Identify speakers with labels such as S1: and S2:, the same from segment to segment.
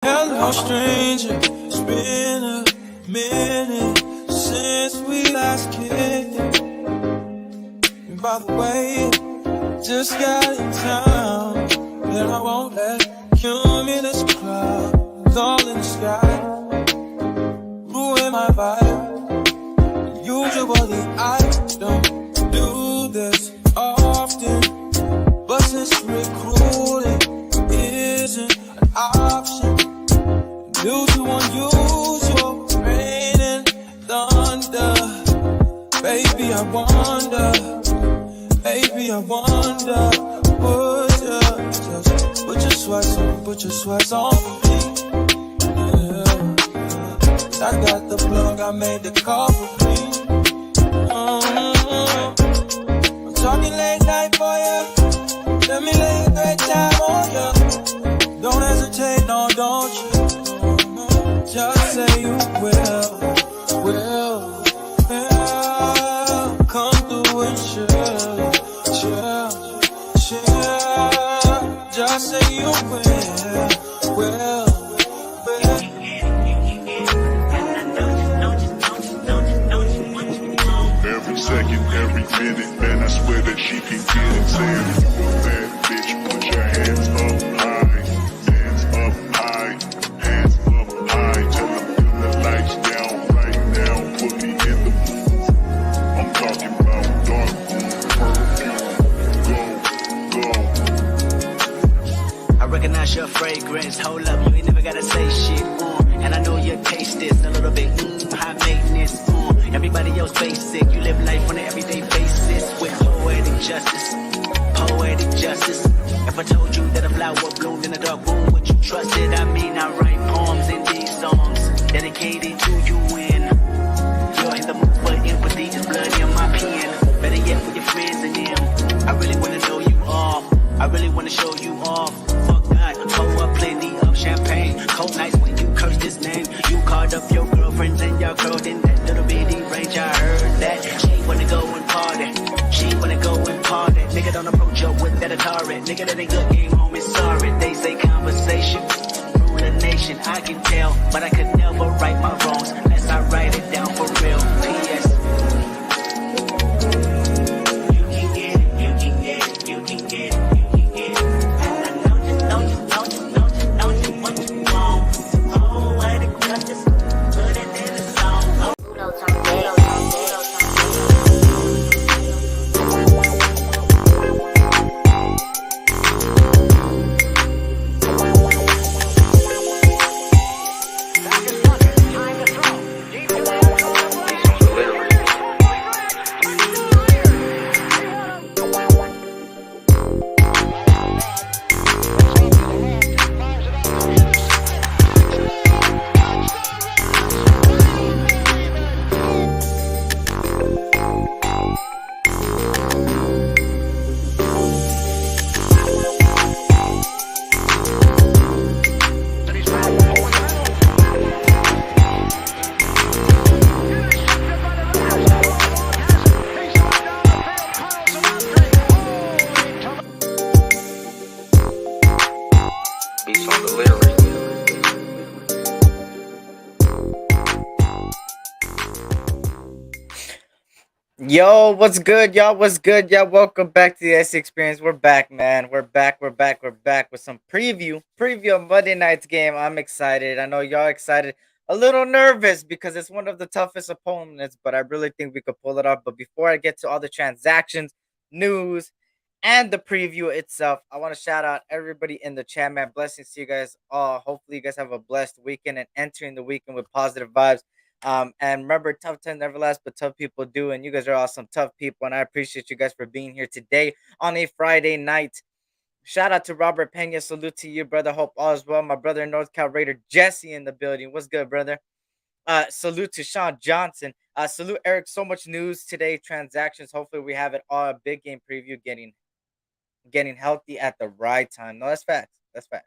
S1: Hello, stranger. It's been a minute since we last kicked it. And by the way, just got in town, and I won't let cumulus clouds all in the sky ruin my vibe. Usually I don't do this often, but since recruiting isn't an option, due to unusual rain and thunder, baby, I wonder, would you just put your sweats on for me? Yeah. I got the plug, I made the call for me. I'm talking late night for you. Let me lay a great time on you. Don't hesitate, no, don't you? Just say you will. Come through and chill. Just say you will.
S2: Every second, every minute, man, I swear that she can get it. Saying if you a bad bitch, put your hands up high. Hands up high, hands up high. Tell them turn the lights down right now. Put me in the mood. I'm talking about dark perfume. Go.
S3: I recognize your fragrance. Hold up, you ain't never gotta say shit. And I know your taste is a little bit high maintenance. Everybody else basic. You live life on an everyday basis with poetic justice. Poetic justice. If I told you that a flower bloomed in a dark room, would you trust it? I mean, I write poems in these songs dedicated to you when you're in the mood for empathy. Just blood in my pen. Better yet, for your friends and them. I really wanna know you off. I really wanna show you off. Fuck God, pour up plenty of champagne. Cold nights when you curse this name. You called up your girlfriends and your girl in that little bitty range. I heard that she wanna go and party. She wanna go and party. Nigga, don't approach her with that Atari. Nigga, that ain't good, came home and sorry. They say conversation rule a nation. I can tell, but I could never right my wrongs unless I write it down for real. P.S. You can get it, you can get it, you can get it.
S4: Yo, what's good, y'all? What's good, y'all? Welcome back to the S Experience. We're back, man. We're back with some preview of Monday night's game. I'm excited. I know y'all excited. A little nervous because it's one of the toughest opponents, but I really think we could pull it off. But before I get to all the transactions, news, and the preview itself, I want to shout out everybody in the chat, man. Blessings to you guys all. Hopefully, you guys have a blessed weekend and entering the weekend with positive vibes. And remember, tough times never last, but tough people do. And you guys are awesome, tough people. And I appreciate you guys for being here today on a Friday night. Shout out to Robert Pena. Salute to you, brother. Hope all is well. My brother, North Cal Raider Jesse in the building. What's good, brother? Salute to Sean Johnson. Salute Eric. So much news today. Transactions. Hopefully, we have it all. A big game preview. Getting healthy at the right time. No, that's facts. That's facts.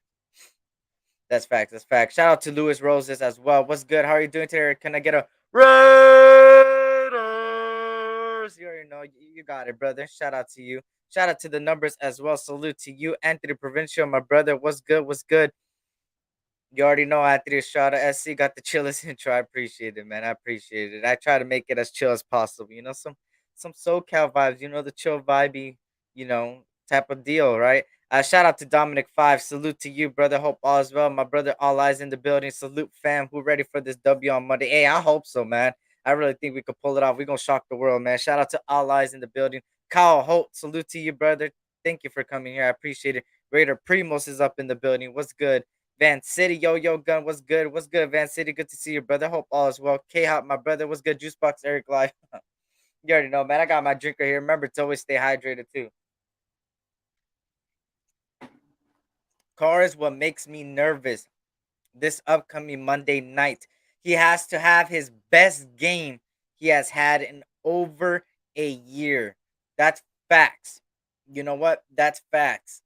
S4: That's facts. That's facts. Shout out to Luis Roses as well. What's good? How are you doing today? Can I get a Raiders? You already know. You got it, brother. Shout out to you. Shout out to the numbers as well. Salute to you, Anthony Provincial, my brother. What's good? What's good? You already know Anthony Estrada. SC got the chillest intro. I appreciate it, man. I appreciate it. I try to make it as chill as possible. Some SoCal vibes. The chill vibey, type of deal, right? Shout out to Dominic Five. Salute to you, brother. Hope all is well. My brother, all eyes in the building. Salute, fam. Who ready for this W on Monday? Hey, I hope so, man. I really think we could pull it off. We're gonna shock the world, man. Shout out to all eyes in the building. Kyle Holt, salute to you, brother. Thank you for coming here. I appreciate it. Raider Primos is up in the building. What's good? Van City, yo, gun, what's good? What's good, Van City? Good to see you, brother. Hope all is well. K Hop, my brother, what's good? Juicebox, Eric Live. You already know, man. I got my drinker here. Remember to always stay hydrated, too. Car is what makes me nervous this upcoming Monday night. He has to have his best game he has had in over a year. That's facts. You know what? That's facts.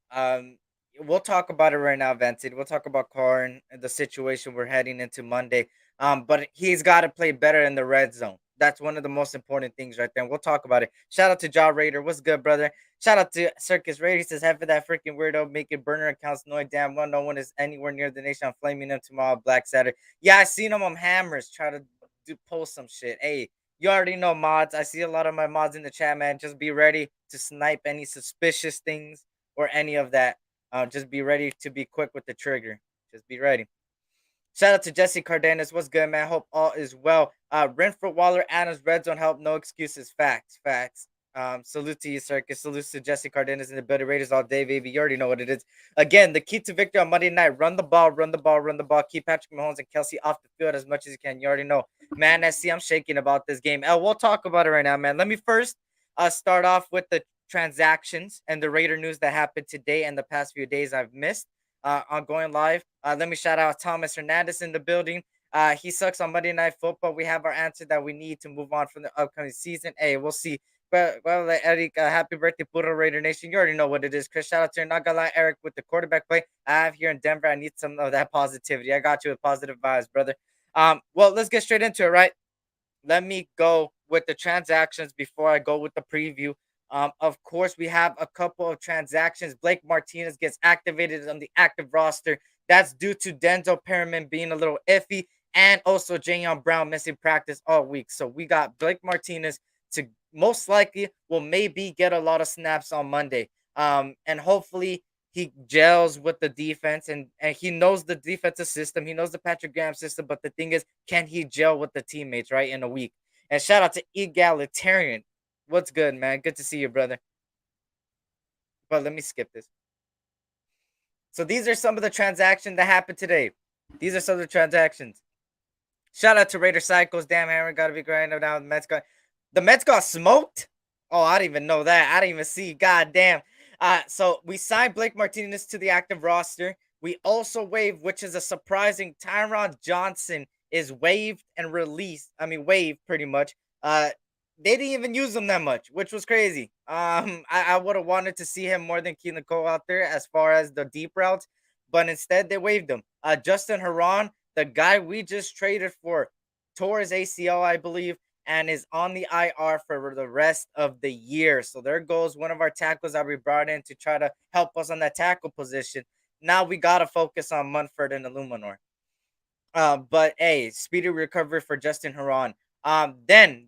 S4: We'll talk about it right now, Vincent. We'll talk about Carr and the situation we're heading into Monday. But he's got to play better in the red zone. That's one of the most important things right there. And we'll talk about it. Shout out to Jaw Raider. What's good, brother? Shout out to Circus Raider. He says, head for that freaking weirdo, making burner accounts no damn well. No one is anywhere near the nation. I'm flaming them tomorrow, Black Saturday. Yeah, I seen him on Hammers try to post some shit. Hey, you already know mods. I see a lot of my mods in the chat, man. Just be ready to snipe any suspicious things or any of that. Just be ready to be quick with the trigger. Just be ready. Shout out to Jesse Cardenas. What's good, man? Hope all is well. Renfro Waller, Adams, Red Zone help. No excuses. Facts. Facts. Salute to you, Circus. Salute to Jesse Cardenas in the building. Raiders all day, baby. You already know what it is. Again, the key to victory on Monday night: run the ball, run the ball, run the ball. Keep Patrick Mahomes and Kelsey off the field as much as you can. You already know, man. SC, I'm shaking about this game. We'll talk about it right now, man. Let me first start off with the transactions and the Raider news that happened today and the past few days I've missed on going live. Let me shout out Thomas Hernandez in the building. He sucks on Monday Night Football. We have our answer that we need to move on from the upcoming season. Hey, we'll see. Well, Eric, happy birthday, Puro Raider Nation. You already know what it is, Chris. Shout out to you. Not gonna lie, Eric, with the quarterback play I have here in Denver. I need some of that positivity. I got you with positive vibes, brother. Well, let's get straight into it, right? Let me go with the transactions before I go with the preview. Of course, we have a couple of transactions. Blake Martinez gets activated on the active roster. That's due to Denzel Perriman being a little iffy and also Jayon Brown missing practice all week. So we got Blake Martinez to most likely will maybe get a lot of snaps on Monday. And hopefully he gels with the defense and he knows the defensive system. He knows the Patrick Graham system. But the thing is, can he gel with the teammates, right, in a week? And shout out to Egalitarian. What's good, man? Good to see you, brother. But let me skip this. So these are some of the transactions that happened today. These are some of the transactions. Shout out to Raider Cycles. Damn, Aaron got to be great. No doubt. The Mets got smoked. Oh, I didn't even know that. I didn't even see. God damn. So we signed Blake Martinez to the active roster. We also waived, which is a surprising. Tyron Johnson is waived and released. I mean, waived pretty much. They didn't even use him that much, which was crazy. I would have wanted to see him more than Keelan Cole out there as far as the deep routes, but instead they waived him. Justin Herron, the guy we just traded for, tore his ACL, I believe, and is on the IR for the rest of the year. So there goes one of our tackles that we brought in to try to help us on that tackle position. Now we got to focus on Munford and Illuminor. But hey, speedy recovery for Justin Herron. Then,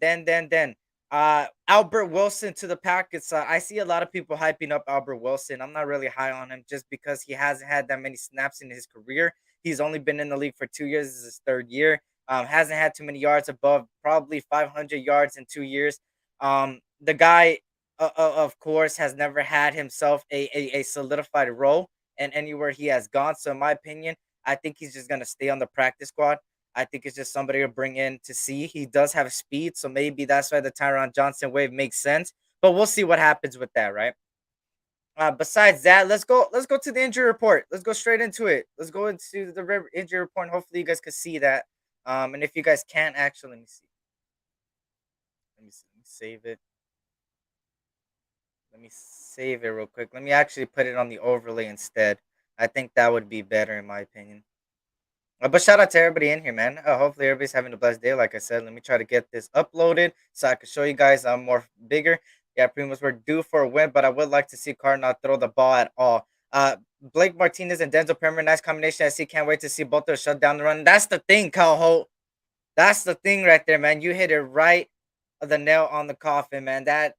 S4: Albert Wilson to the Packers. I see a lot of people hyping up Albert Wilson. I'm not really high on him just because he hasn't had that many snaps in his career. He's only been in the league for 2 years. This is his third year. Hasn't had too many yards above probably 500 yards in 2 years. The guy, of course, has never had himself a solidified role and anywhere he has gone. So, in my opinion, I think he's just going to stay on the practice squad. I think it's just somebody to bring in to see. He does have speed, so maybe that's why the Tyron Johnson wave makes sense. But we'll see what happens with that, right? Besides that, let's go to the injury report. Let's go straight into it. Let's go into the injury report. Hopefully, you guys can see that. And if you guys can't, actually, let me see. Let me save it. Let me save it real quick. Let me actually put it on the overlay instead. I think that would be better in my opinion. But shout out to everybody in here, man. Hopefully everybody's having a blessed day. Like I said, let me try to get this uploaded so I can show you guys I'm more bigger. Yeah, pretty much we're due for a win, but I would like to see Carr not throw the ball at all. Blake Martinez and Denzel Perriman, nice combination. I see. Can't wait to see both of them shut down the run. That's the thing, Kyle Holt. That's the thing right there, man. You hit it right, the nail on the coffin, man. That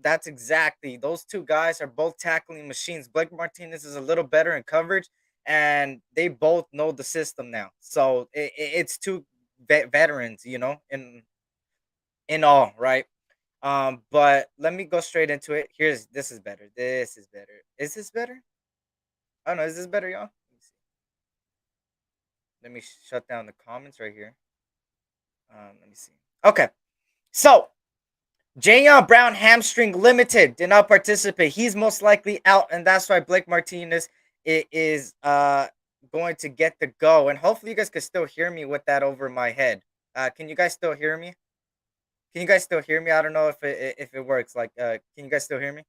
S4: that's exactly. Those two guys are both tackling machines. Blake Martinez is a little better in coverage, and they both know the system now. So it's two veterans, in all, right? But let me go straight into it. This is better. This is better. Is this better? I don't know. Is this better, y'all? Let me see. Let me shut down the comments right here. Let me see. Okay, so Jayon Brown hamstring limited did not participate. He's most likely out, and that's why Blake Martinez is going to get the go. And hopefully, you guys can still hear me with that over my head. Can you guys still hear me? Can you guys still hear me? I don't know if it works. Like, can you guys still hear me?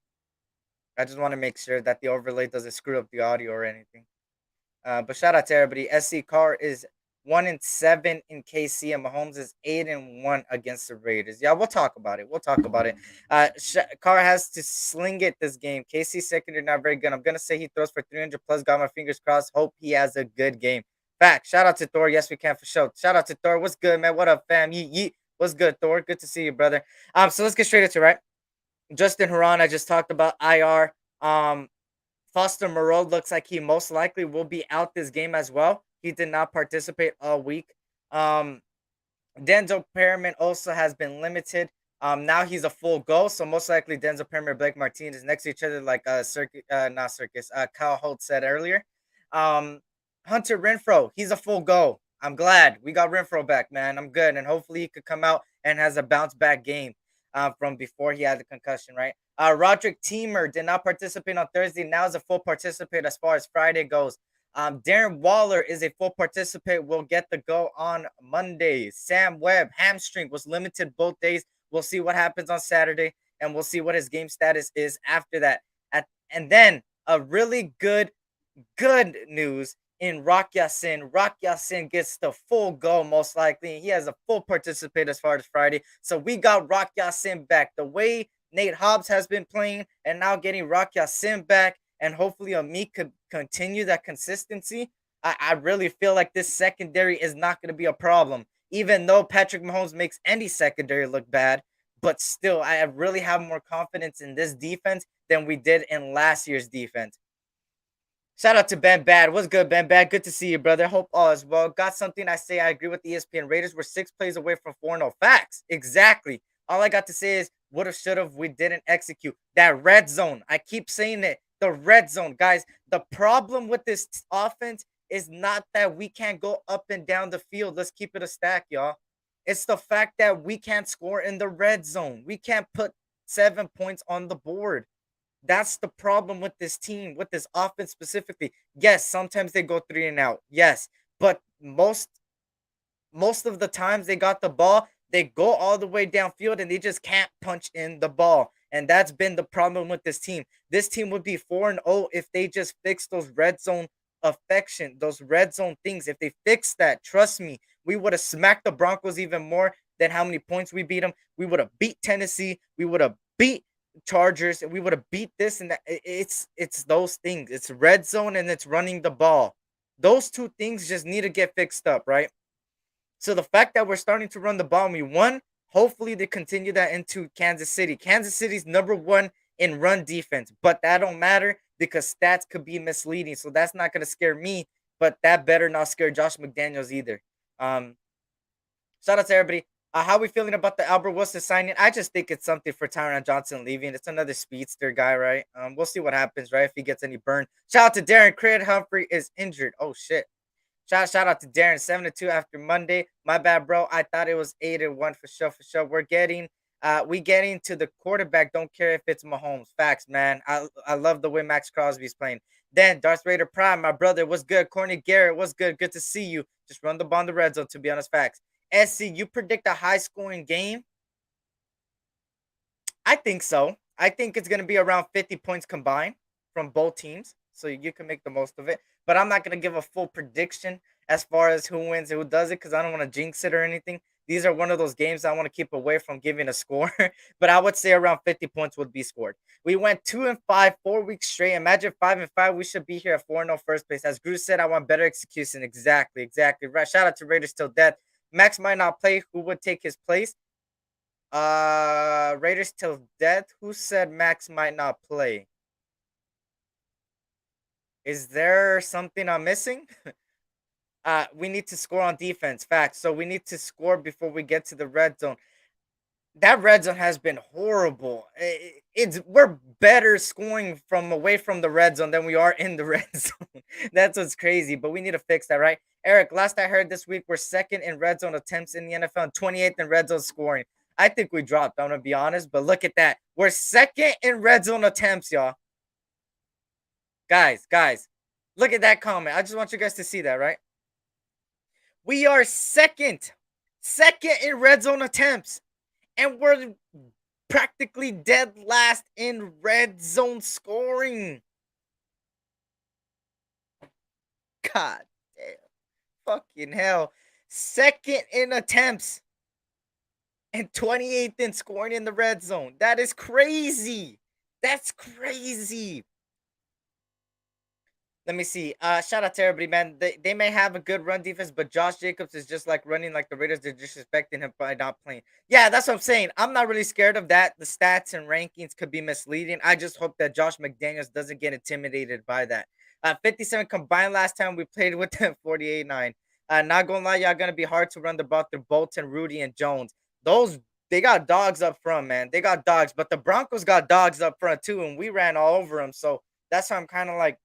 S4: I just want to make sure that the overlay doesn't screw up the audio or anything. But shout out to everybody. SC Carr is 1-7 in KC, and Mahomes is 8-1 against the Raiders. Yeah, we'll talk about it. We'll talk about it. Carr has to sling it this game. KC secondary not very good. I'm gonna say he throws for 300 plus. Got my fingers crossed. Hope he has a good game. Fact. Shout out to Thor. Yes, we can for sure. Shout out to Thor. What's good, man? What up, fam? Yeet. What's good, Thor? Good to see you, brother. So let's get straight into it, right? Justin Huron, I just talked about IR. Foster Moreau looks like he most likely will be out this game as well. He did not participate all week. Um, Denzel Perriman also has been limited. Now he's a full go, so most likely Denzel Perriman and Blake Martinez next to each other, like Kyle Holt said earlier. Um, Hunter Renfro, he's a full go. I'm glad we got Renfro back, man. I'm good, and hopefully he could come out and has a bounce back game from before he had the concussion, right? Roderick Teamer did not participate on Thursday. Now is a full participant as far as Friday goes. Darren Waller is a full participant. Will get the go on Monday. Sam Webb, hamstring, was limited both days. We'll see what happens on Saturday, and we'll see what his game status is after that. And then a really good news in Rock Yassin. Rock Yassin gets the full go, most likely. He has a full participate as far as Friday. So we got Rock Yassin back. The way Nate Hobbs has been playing, and now getting Rock Yassin back, and hopefully Amik could continue that consistency. I really feel like this secondary is not going to be a problem, even though Patrick Mahomes makes any secondary look bad. But still, I really have more confidence in this defense than we did in last year's defense. Shout out to Ben Bad. What's good, Ben Bad? Good to see you, brother. Hope all is well. Got something I say. I agree with the ESPN Raiders. We're 6 plays away from 4-0. Facts. Exactly. All I got to say is woulda, shoulda, we didn't execute. That red zone. I keep saying it. The red zone, guys. The problem with this offense is not that we can't go up and down the field. Let's keep it a stack, y'all. It's the fact that we can't score in the red zone. We can't put 7 points on the board. That's the problem with this team, with this offense specifically. Yes, sometimes they go 3 and out. Yes, but most of the times they got the ball, they go all the way downfield and they just can't punch in the ball. And that's been the problem with this team. This team would be 4-0 if they just fix those red zone affection, those red zone things. If they fix that, trust me, we would have smacked the Broncos even more than how many points we beat them. We would have beat Tennessee. We would have beat Chargers, and we would have beat this and that. It's those things. It's red zone and it's running the ball. Those two things just need to get fixed up, right? So the fact that we're starting to run the ball and we won, hopefully they continue that into Kansas City. Kansas City's number 1 in run defense, but that don't matter because stats could be misleading. So that's not going to scare me, but that better not scare Josh McDaniels either. Shout out to everybody. How are we feeling about the Albert Wilson signing? I just think it's something for Tyron Johnson leaving. It's another speedster guy, right? We'll see what happens, right? If he gets any burn. Shout out to Darren. Craig Humphrey is injured. Oh shit. Shout out to Darren. 7-2 after Monday. My bad, bro. I thought it was 8-1 for sure. We're getting to the quarterback. Don't care if it's Mahomes. Facts, man. I love the way Max Crosby's playing. Then Darth Vader Prime, my brother. What's good? Corny Garrett. What's good? Good to see you. Just run the ball in the red zone, to be honest. Facts. SC, you predict a high-scoring game? I think so. I think it's going to be around 50 points combined from both teams, so you can make the most of it. But I'm not going to give a full prediction as far as who wins and who does it because I don't want to jinx it or anything. these are one of those games I want to keep away from giving a score. But I would say around 50 points would be scored. We went 2-5, 4 weeks straight. Imagine 5-5. We should be here at 4-0 first place. As Gru said, I want better execution. Exactly, exactly. Right. Shout out to Raiders till death. Max might not play. Who would take his place? Raiders till death. Who said Max might not play? Is there something I'm missing? We need to score on defense. Facts. So we need to score before we get to the red zone. That red zone has been horrible. We're better scoring from away from the red zone than we are in the red zone. That's what's crazy. But we need to fix that, right? Eric, last I heard this week, we're second in red zone attempts in the NFL and 28th in red zone scoring. I think we dropped, I'm gonna be honest, but look at that. We're second in red zone attempts, y'all. Guys, look at that comment. I just want you guys to see that, right? We are second in red zone attempts, and we're practically dead last in red zone scoring. God damn. Fucking hell. Second in attempts and 28th in scoring in the red zone. That is crazy. That's crazy. Let me see. Shout out to everybody, man. They may have a good run defense, but Josh Jacobs is just like running like the Raiders. They're disrespecting him by not playing. Yeah, that's what I'm saying. I'm not really scared of that. The stats and rankings could be misleading. I just hope that Josh McDaniels doesn't get intimidated by that. 57 combined last time we played with them, 48-9. Not gonna lie, y'all gonna be hard to run the ball through Bolton, Rudy, and Jones. They got dogs up front, man. They got dogs, but the Broncos got dogs up front too, and we ran all over them. So that's why I'm kind of like,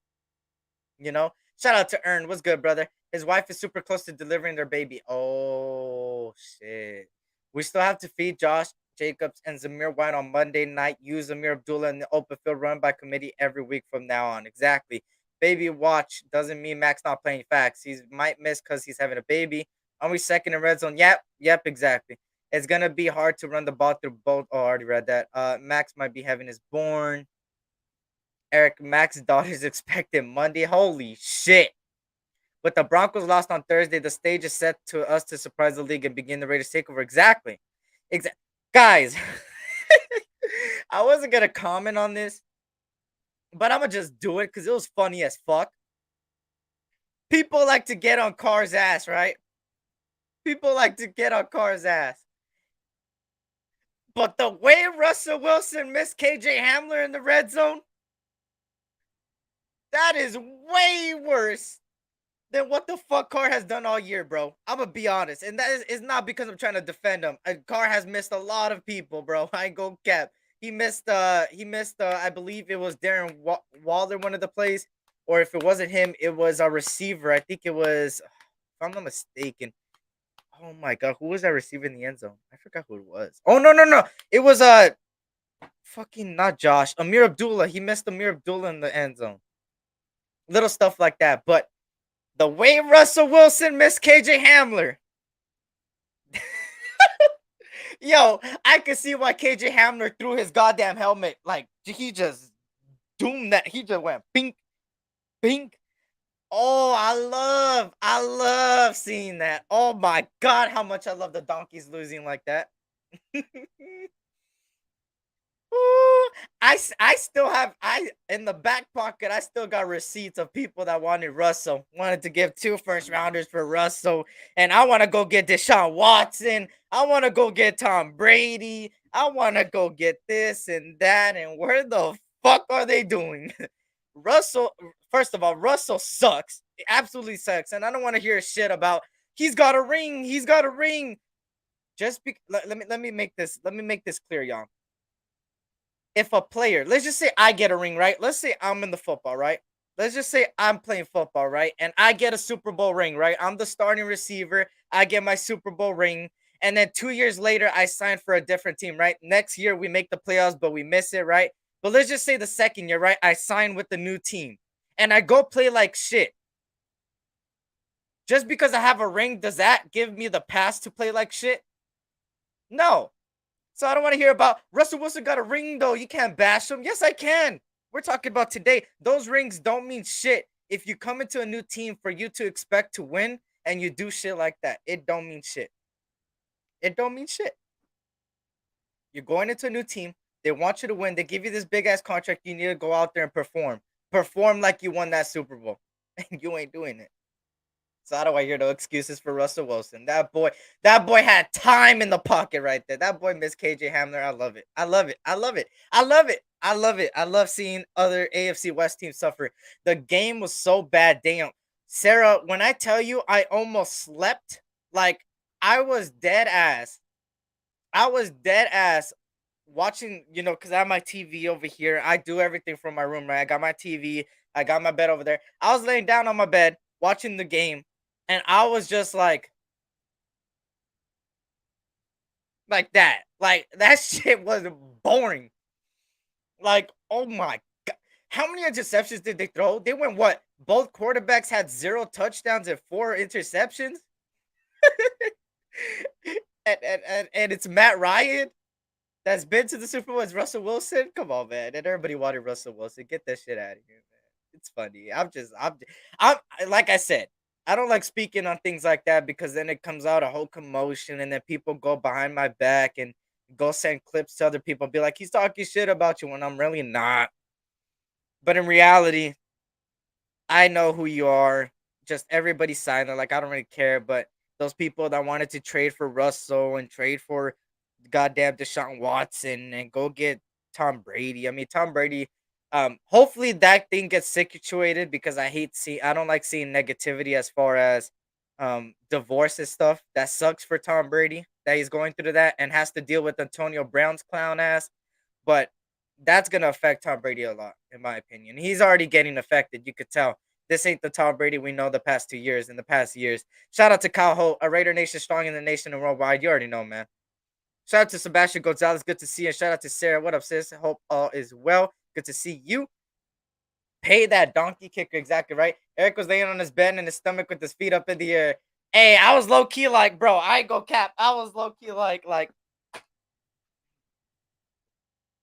S4: shout out to Ern. What's good, brother? His wife is super close to delivering their baby. Oh shit. We still have to feed Josh Jacobs and Zamir White on Monday night. Use Zamir Abdullah in the open field run by committee every week from now on. Exactly. Baby watch doesn't mean Max not playing. Facts. He might miss because he's having a baby. Are we second in red zone? Yep, exactly. It's gonna be hard to run the ball through both. Oh, I already read that. Max might be having his born. Eric, Max's daughter's expected Monday. Holy shit. But the Broncos lost on Thursday. The stage is set to us to surprise the league and begin the Raiders takeover. Exactly. Guys, I wasn't going to comment on this, but I'm going to just do it because it was funny as fuck. People like to get on Carr's ass, right? People like to get on Carr's ass. But the way Russell Wilson missed KJ Hamler in the red zone, that is way worse than what the fuck Carr has done all year, bro. I'm gonna be honest, and that is not because I'm trying to defend him. Carr has missed a lot of people, bro. I ain't gonna cap. He missed. I believe it was Darren Waller one of the plays, or if it wasn't him, it was a receiver. I think it was, if I'm not mistaken. Oh my god, who was that receiver in the end zone? I forgot who it was. Oh no, it was fucking not Josh. Amir Abdullah. He missed Amir Abdullah in the end zone. Little stuff like that, but the way Russell Wilson missed KJ Hamler. Yo, I can see why KJ Hamler threw his goddamn helmet. Like, he just doomed that. He just went bink, bink. Oh, I love seeing that. Oh my god, how much I love the Donkeys losing like that. Ooh, I still have in the back pocket. I still got receipts of people that wanted to give 2 first rounders for Russell, and I want to go get Deshaun Watson. I want to go get Tom Brady. I want to go get this and that. And where the fuck are they doing? Russell, first of all, Russell sucks. It absolutely sucks, and I don't want to hear shit about he's got a ring. He's got a ring. Let me make this clear, y'all. If a player, let's just say I get a ring, right? Let's say I'm in the football, right? Let's just say I'm playing football, right? And I get a Super Bowl ring, right? I'm the starting receiver. I get my Super Bowl ring. And then 2 years later, I sign for a different team, right? Next year, we make the playoffs, but we miss it, right? But let's just say the second year, right? I sign with the new team. And I go play like shit. Just because I have a ring, does that give me the pass to play like shit? No. So I don't want to hear about Russell Wilson got a ring, though. You can't bash him. Yes, I can. We're talking about today. Those rings don't mean shit. If you come into a new team for you to expect to win and you do shit like that, it don't mean shit. It don't mean shit. You're going into a new team. They want you to win. They give you this big ass contract. You need to go out there and perform. Perform like you won that Super Bowl. And you ain't doing it. So how do I hear no excuses for Russell Wilson? That boy had time in the pocket right there. That boy missed KJ Hamler. I love it. I love it. I love it. I love it. I love it. I love seeing other AFC West teams suffer. The game was so bad. Damn. Sarah, when I tell you I almost slept, like I was dead ass. I was dead ass watching, because I have my TV over here. I do everything from my room, right? I got my TV, I got my bed over there. I was laying down on my bed watching the game, and I was just like that. Like that shit was boring. Like, oh my god. How many interceptions did they throw? They went what? Both quarterbacks had 0 touchdowns and 4 interceptions. and it's Matt Ryan that's been to the Super Bowl. It's Russell Wilson. Come on, man. And everybody wanted Russell Wilson. Get that shit out of here, man. It's funny. I'm like I said, I don't like speaking on things like that because then it comes out a whole commotion and then people go behind my back and go send clips to other people and be like, he's talking shit about you when I'm really not. But in reality, I know who you are. Just everybody silent. Like I don't really care. But those people that wanted to trade for Russell and trade for goddamn Deshaun Watson and go get Tom Brady. I mean, Tom Brady. Hopefully that thing gets situated because I don't like seeing negativity as far as divorce and stuff. That sucks for Tom Brady that he's going through that and has to deal with Antonio Brown's clown ass. But that's gonna affect Tom Brady a lot, in my opinion. He's already getting affected. You could tell. This ain't the Tom Brady we know the past 2 years. In the past years, shout out to Kyle Holt, a Raider Nation strong in the nation and worldwide. You already know, man. Shout out to Sebastian Gonzalez. Good to see you. And shout out to Sarah. What up, sis? Hope all is well. Good to see you. Pay that donkey kicker. Exactly right. Eric was laying on his bed and his stomach with his feet up in the air. Hey, I was low key like, bro, I ain't go cap. I was low key like,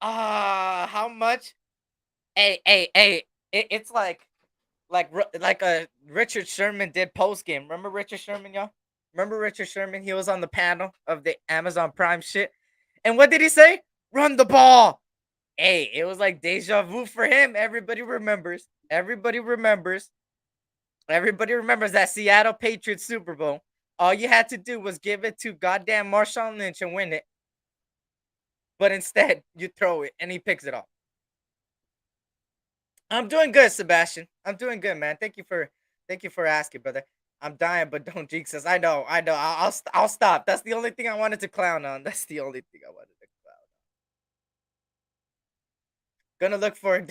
S4: how much? Hey. It's like a Richard Sherman did post game. Remember Richard Sherman, y'all? Remember Richard Sherman? He was on the panel of the Amazon Prime shit. And what did he say? Run the ball. Hey, it was like deja vu for him. Everybody remembers. Everybody remembers. Everybody remembers that Seattle Patriots Super Bowl. All you had to do was give it to goddamn Marshawn Lynch and win it. But instead, you throw it and he picks it off. I'm doing good, Sebastian. I'm doing good, man. Thank you for asking, brother. I'm dying, but don't jinx us. I know. I'll stop. That's the only thing I wanted to clown on. That's the only thing I wanted to clown on. Gonna look for.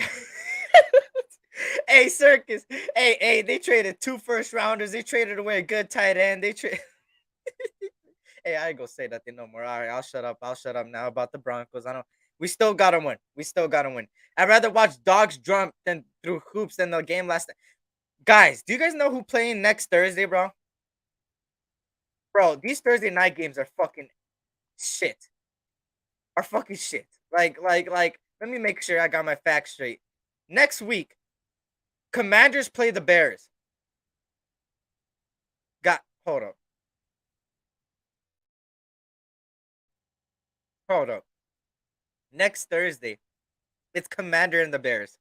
S4: Hey, Circus. Hey. They traded 2 first rounders. They traded away a good tight end. They trade. Hey, I ain't gonna say nothing no more. All right, I'll shut up. I'll shut up now about the Broncos. I don't. We still gotta win. We still gotta win. I'd rather watch dogs jump than through hoops than the game last. Guys, do you guys know who playing next Thursday, bro? Bro, these Thursday night games are fucking shit. Are fucking shit. Like. Let me make sure I got my facts straight. Next week, Commanders play the Bears. Hold up. Hold up. Next Thursday, it's Commander and the Bears.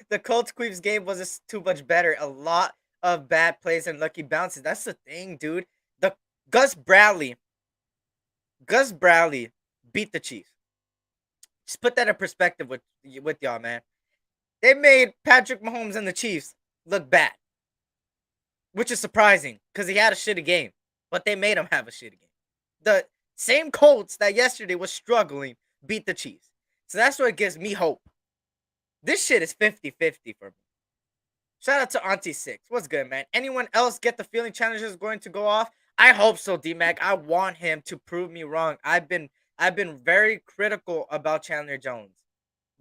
S4: The Colts Queeps game was just too much better. A lot of bad plays and lucky bounces. That's the thing, dude. The Gus Bradley. Gus Bradley beat the Chiefs. Just put that in perspective with y'all, man. They made Patrick Mahomes and the Chiefs look bad, which is surprising because he had a shitty game, but they made him have a shitty game. The same Colts that yesterday was struggling beat the Chiefs. So that's what gives me hope. This shit is 50-50 for me. Shout out to Auntie Six. What's good, man? Anyone else get the feeling Challenger is going to go off? I hope so, D-Mac. I want him to prove me wrong. I've been very critical about Chandler Jones.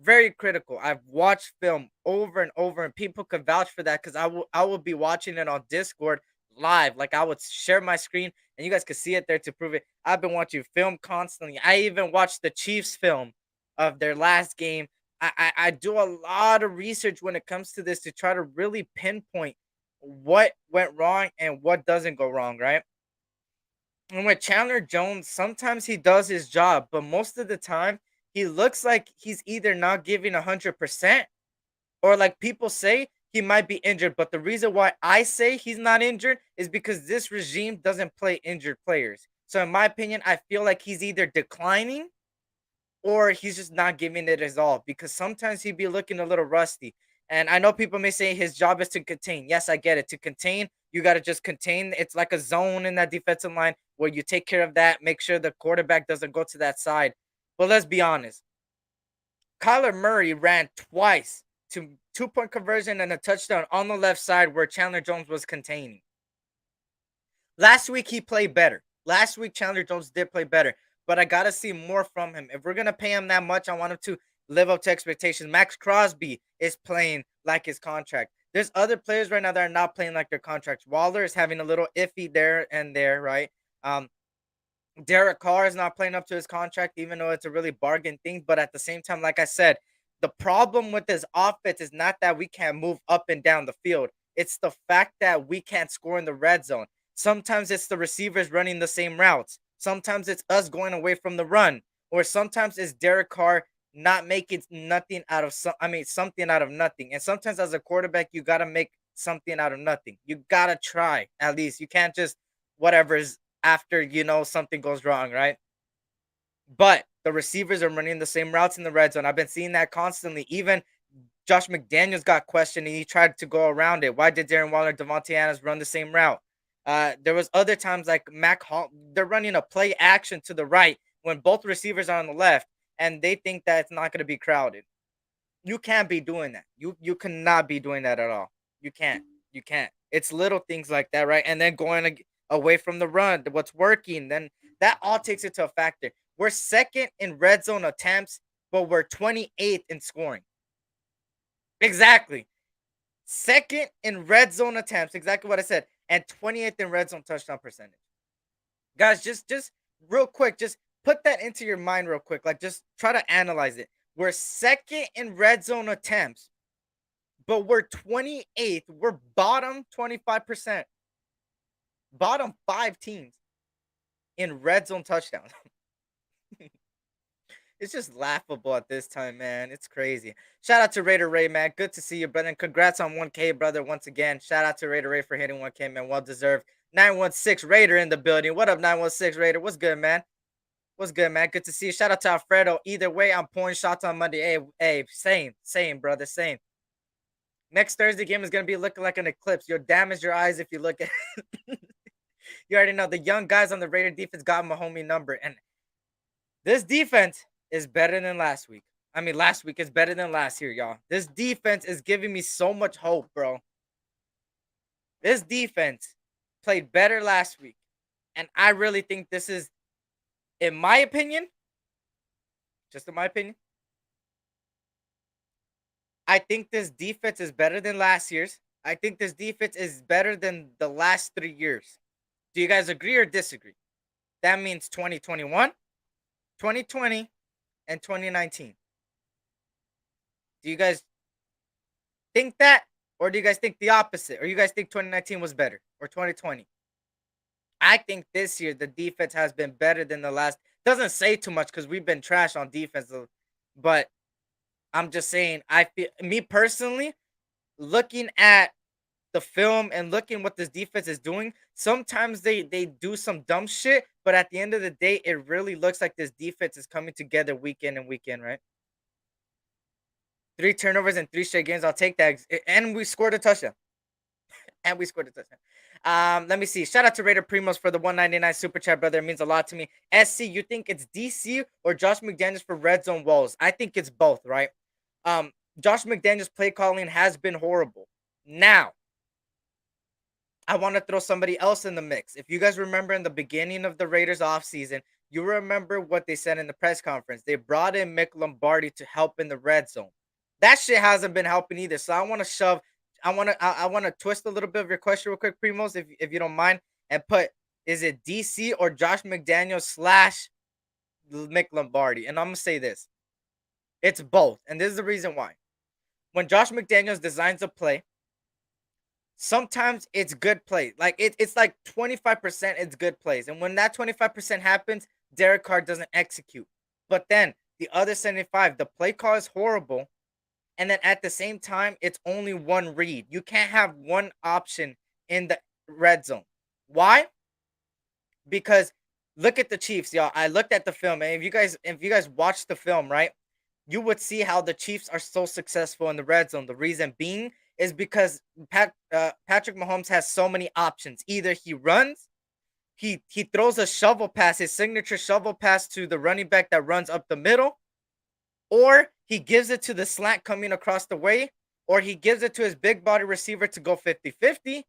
S4: Very critical. I've watched film over and over, and people can vouch for that because I will be watching it on Discord live. Like I would share my screen and you guys could see it there to prove it. I've been watching film constantly. I even watched the Chiefs film of their last game I do a lot of research when it comes to this to try to really pinpoint what went wrong and what doesn't go wrong, right? And with Chandler Jones, sometimes he does his job, but most of the time he looks like he's either not giving 100%, or like people say he might be injured. But the reason why I say he's not injured is because this regime doesn't play injured players. So in my opinion, I feel like he's either declining or he's just not giving it his all, because sometimes he'd be looking a little rusty. And I know people may say his job is to contain. Yes, I get it. To contain, you got to just contain. It's like a zone in that defensive line where you take care of that, make sure the quarterback doesn't go to that side. But let's be honest. Kyler Murray ran twice to 2-point conversion and a touchdown on the left side where Chandler Jones was containing. Last week he played better. Last week Chandler Jones did play better, but I gotta see more from him. If we're gonna pay him that much, I want him to live up to expectations. Max Crosby is playing like his contract. There's other players right now that are not playing like their contracts. Waller is having a little iffy there and there, right? Um, Derek Carr is not playing up to his contract, even though it's a really bargain thing. But at the same time, like I said, the problem with this offense is not that we can't move up and down the field. It's the fact that we can't score in the red zone. Sometimes it's the receivers running the same routes. Sometimes it's us going away from the run. Or sometimes it's Derek Carr not making nothing out of something out of nothing. And sometimes as a quarterback, you gotta make something out of nothing. You gotta try at least. You can't just whatever's after something goes wrong, right? But the receivers are running the same routes in the red zone. I've been seeing that constantly. Even Josh McDaniels got questioned and he tried to go around it. Why did Darren Waller and Devontae Adams run the same route? There was other times like Mac Hall, they're running a play action to the right when both receivers are on the left, and they think that it's not going to be crowded. You can't be doing that. You cannot be doing that at all. You can't. You can't. It's little things like that, right? And then going away from the run, what's working, then that all takes into a factor. We're second in red zone attempts, but we're 28th in scoring. Exactly. Second in red zone attempts, exactly what I said, and 28th in red zone touchdown percentage. Guys, just real quick, just put that into your mind real quick. Like, just try to analyze it. We're second in red zone attempts, but we're 28th. We're bottom 25%. Bottom 5 teams in red zone touchdowns. It's just laughable at this time, man. It's crazy. Shout out to Raider Ray, man. Good to see you, brother. And congrats on 1K, brother, once again. Shout out to Raider Ray for hitting 1K, man. Well deserved. 916 Raider in the building. What up, 916 Raider? What's good, man? What's good, man? Good to see you. Shout out to Alfredo. Either way, I'm pouring shots on Monday. Hey, same, brother, same. Next Thursday game is going to be looking like an eclipse. You'll damage your eyes if you look at it. You already know the young guys on the Raider defense got my homie number. And this defense is better than last week. I mean, last week is better than last year, y'all. This defense is giving me so much hope, bro. This defense played better last week. And I really think this is, in my opinion, just in my opinion, I think this defense is better than last year's. I think this defense is better than the last 3 years. Do you guys agree or disagree? That means 2021, 2020, and 2019. Do you guys think that? Or do you guys think the opposite? Or you guys think 2019 was better? Or 2020? I think this year the defense has been better than the last. Doesn't say too much because we've been trash on defense. But I'm just saying, I feel, me personally, looking at the film and looking what this defense is doing, sometimes they do some dumb shit, but at the end of the day, it really looks like this defense is coming together week in and week in, right? 3 turnovers in 3 straight games. I'll take that. And we scored a touchdown. Let me see. Shout out to Raider Primos for the 199 super chat, brother. It means a lot to me. SC, you think it's DC or Josh McDaniels for red zone walls? I think it's both, right? Josh McDaniels' play calling has been horrible. Now, I want to throw somebody else in the mix. If you guys remember in the beginning of the Raiders offseason, you remember what they said in the press conference. They brought in Mick Lombardi to help in the red zone. That shit hasn't been helping either. So I want to twist a little bit of your question real quick, Primos, if you don't mind, and put, is it DC or Josh McDaniels / Mick Lombardi? And I'm going to say this. It's both. And this is the reason why. When Josh McDaniels designs a play, sometimes it's good plays. Like it's like 25% it's good plays. And when that 25% happens, Derek Carr doesn't execute. But then the other 75, the play call is horrible. And then at the same time, it's only one read. You can't have one option in the red zone. Why? Because look at the Chiefs, y'all. I looked at the film, and if you guys watch the film, right, you would see how the Chiefs are so successful in the red zone. The reason being is because Patrick Mahomes has so many options. Either he runs, he throws a shovel pass, his signature shovel pass to the running back that runs up the middle, or he gives it to the slant coming across the way, or he gives it to his big body receiver to go 50-50,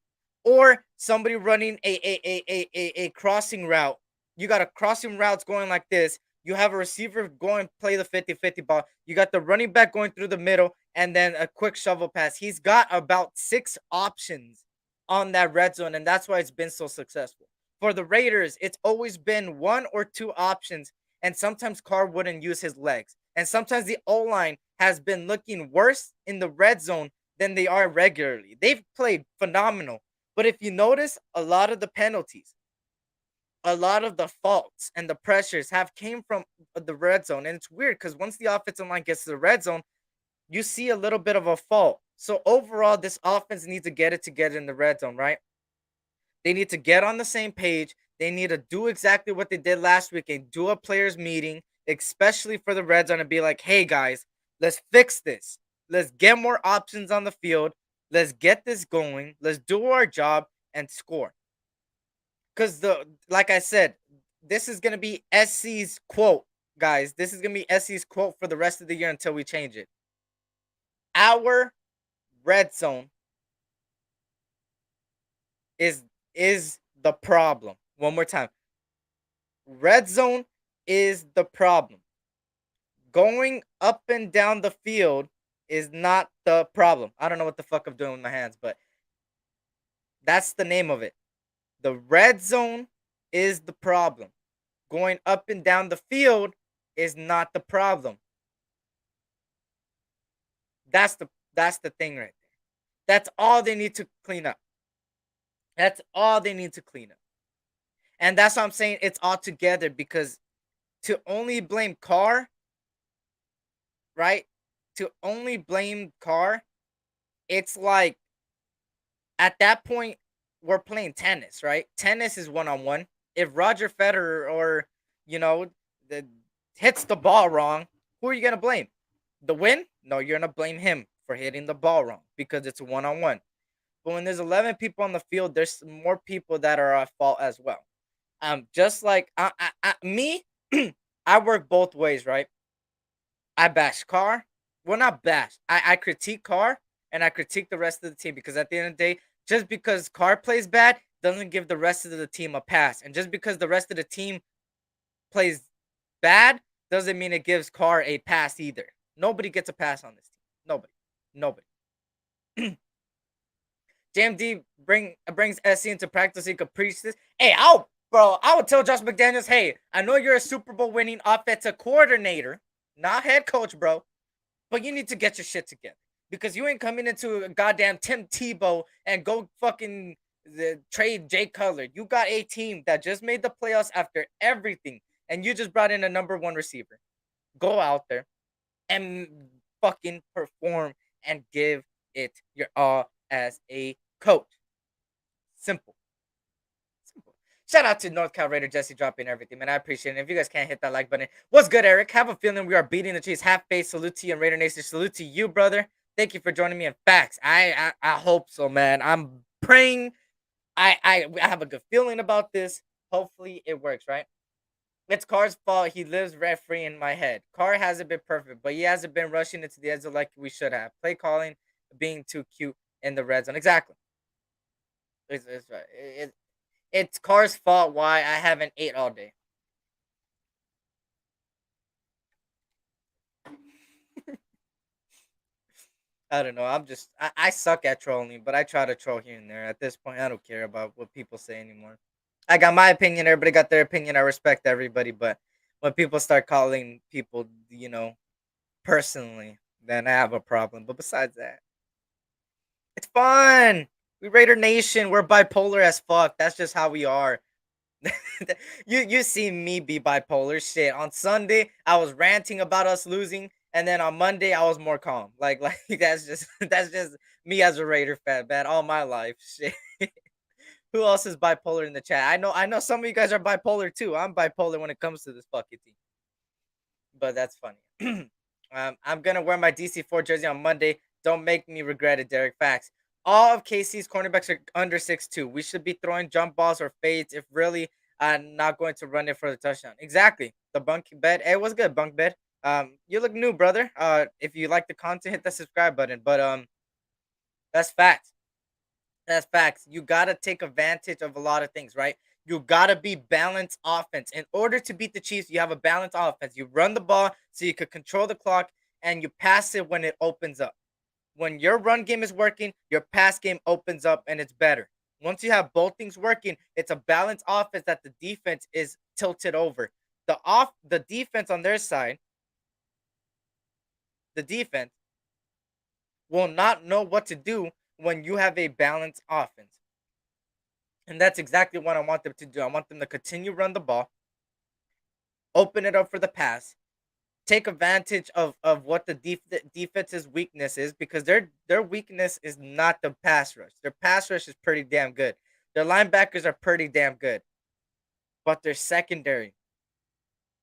S4: or somebody running a crossing route. You got a crossing routes going like this. You have a receiver going play the 50-50 ball. You got the running back going through the middle, and then a quick shovel pass. He's got about 6 options on that red zone, and that's why it's been so successful. For the Raiders, it's always been 1 or 2 options, and sometimes Carr wouldn't use his legs. And sometimes the O line has been looking worse in the red zone than they are regularly. They've played phenomenal. But if you notice, a lot of the penalties, a lot of the faults and the pressures have came from the red zone. And it's weird because once the offensive line gets to the red zone, you see a little bit of a fault. So overall, this offense needs to get it together in the red zone, right? They need to get on the same page. They need to do exactly what they did last week and do a players meeting, especially for the red zone, and be like, hey guys, let's fix this. Let's get more options on the field. Let's get this going. Let's do our job and score. Because like I said, this is gonna be SC's quote, guys. This is gonna be SC's quote for the rest of the year until we change it. Our red zone is the problem. One more time. Red zone is the problem. Going up and down the field is not the problem. I don't know what the fuck I'm doing with my hands, but that's the name of it. The red zone is the problem. Going up and down the field is not the problem. That's the thing right there. That's all they need to clean up. That's all they need to clean up. And that's why I'm saying it's all together, because to only blame Carr, right? To only blame Carr, it's like at that point we're playing tennis, right? Tennis is one on one. If Roger Federer or you know the hits the ball wrong, who are you gonna blame? The win? No, you're gonna blame him for hitting the ball wrong because it's one on one. But when there's 11 people on the field, there's more people that are at fault as well. Just like me, I work both ways, right? I bash Carr. Well, not bash. I critique Carr and I critique the rest of the team, because at the end of the day, just because Carr plays bad doesn't give the rest of the team a pass. And just because the rest of the team plays bad doesn't mean it gives Carr a pass either. Nobody gets a pass on this team. Nobody. Nobody. JMD brings SC into practice so he could preach this. Hey, I would tell Josh McDaniels, hey, I know you're a Super Bowl winning offensive coordinator, not head coach, bro, but you need to get your shit together, because you ain't coming into a goddamn Tim Tebow and go fucking trade Jay Cutler. You got a team that just made the playoffs after everything, and you just brought in a number one receiver. Go out there and fucking perform and give it your all as a coach. Simple. Simple. Shout out to North Cal Raider Jesse dropping everything, man. I appreciate it. If you guys can't hit that like button, what's good, Eric? Have a feeling we are beating the Chiefs. Half face. Salute to you, and Raider Nation. Salute to you, brother. Thank you for joining me in facts. I hope so, man. I'm praying. I have a good feeling about this. Hopefully it works, right? It's Carr's fault. He lives rent free in my head. Carr hasn't been perfect, but he hasn't been rushing into the end zone like we should have. Play calling, being too cute in the red zone. Exactly. It's right. It's Carr's fault why I haven't ate all day. I don't know. I suck at trolling, but I try to troll here and there. At this point, I don't care about what people say anymore. I got my opinion. Everybody got their opinion. I respect everybody, but when people start calling people, personally, then I have a problem. But besides that, it's fun. We Raider Nation. We're bipolar as fuck. That's just how we are. You see me be bipolar. Shit. On Sunday, I was ranting about us losing, and then on Monday, I was more calm. Like that's just me as a Raider fan, man. All my life. Shit. Who else is bipolar in the chat? I know some of you guys are bipolar too. I'm bipolar when it comes to this fucking team, but that's funny. I'm gonna wear my DC4 jersey on Monday. Don't make me regret it, Derek. Facts. All of KC's cornerbacks are under 6'2". We should be throwing jump balls or fades if really not going to run it for the touchdown. Exactly. The bunk bed. Hey, what's good, bunk bed? You look new, brother. If you like the content, hit the subscribe button. But that's facts. That's facts. You gotta take advantage of a lot of things, right? You gotta be balanced offense. In order to beat the Chiefs, you have a balanced offense. You run the ball so you could control the clock, and you pass it when it opens up. When your run game is working, your pass game opens up and it's better. Once you have both things working, it's a balanced offense that the defense is tilted over. The defense on their side, the defense will not know what to do when you have a balanced offense. And that's exactly what I want them to do. I want them to continue run the ball, open it up for the pass, take advantage of what the defense's weakness is, because their weakness is not the pass rush. Their pass rush is pretty damn good. Their linebackers are pretty damn good, but their secondary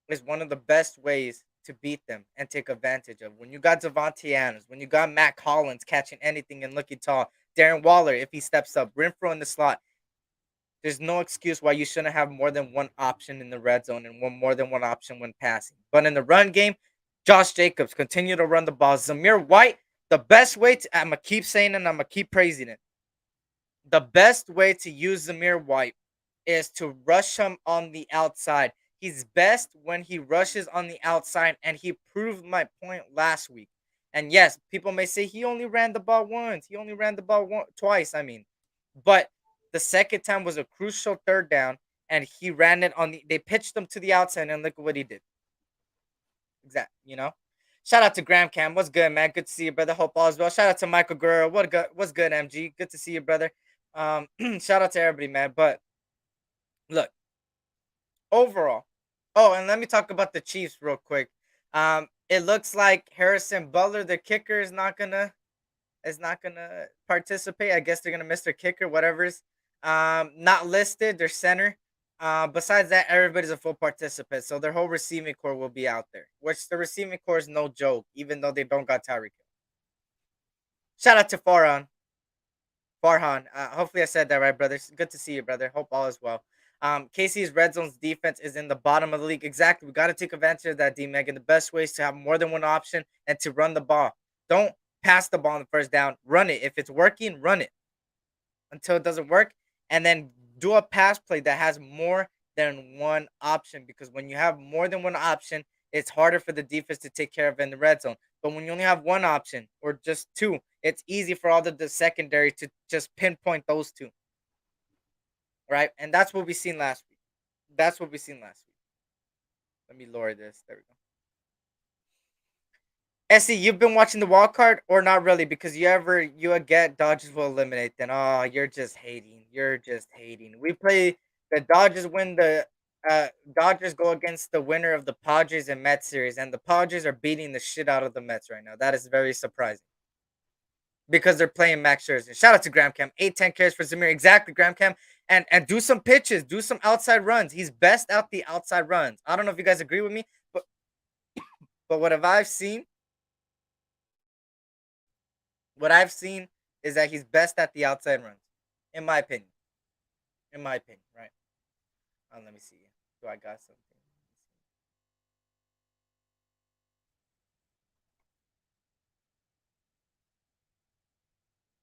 S4: is one of the best ways to beat them and take advantage of. When you got Devontae Adams, when you got Matt Collins catching anything and looking tall, Darren Waller if he steps up, Renfro in the slot, there's no excuse why you shouldn't have more than one option in the red zone and more than one option when passing. But in the run game, Josh Jacobs continue to run the ball. Zamir White, the best way to, I'm gonna keep saying it and I'm gonna keep praising it. The best way to use Zamir White is to rush him on the outside. He's best when he rushes on the outside, and he proved my point last week. And yes, people may say he only ran the ball once. He only ran the ball twice. I mean, but the second time was a crucial third down, and he ran it on the. They pitched him to the outside, and look at what he did. Exactly. Shout out to Graham Cam. What's good, man? Good to see you, brother. Hope all is well. Shout out to Michael Guerrero. What's good, MG? Good to see you, brother. Shout out to everybody, man. But look, overall. Oh, and let me talk about the Chiefs real quick. It looks like Harrison Butler, the kicker, is not gonna participate. I guess they're gonna miss their kicker, whatever's not listed. Their center. Besides that, everybody's a full participant, so their whole receiving core will be out there. Which the receiving core is no joke, even though they don't got Tyreek. Shout out to Farhan. Hopefully I said that right, brother. Good to see you, brother. Hope all is well. KC's red zone's defense is in the bottom of the league. Exactly. We got to take advantage of that, D Meg. And the best way is to have more than one option and to run the ball. Don't pass the ball on the first down. Run it. If it's working, run it until it doesn't work. And then do a pass play that has more than one option. Because when you have more than one option, it's harder for the defense to take care of in the red zone. But when you only have one option or just two, it's easy for all the secondary to just pinpoint those two. Right? And that's what we seen last week. That's what we seen last week. Let me lower this. There we go. SC, you've been watching the wild card or not really? Because you get Dodgers will eliminate. Then you're just hating. You're just hating. We play the Dodgers win the Dodgers go against the winner of the Padres and Mets series, and the Padres are beating the shit out of the Mets right now. That is very surprising because they're playing Max Scherzer. Shout out to Graham Cam. 8-10 carries for Zamir. Exactly, Graham Cam. And do some pitches. Do some outside runs. He's best out the outside runs. I don't know if you guys agree with me, but what I've seen is that he's best at the outside runs, in my opinion. In my opinion, right? Let me see. Do I got something?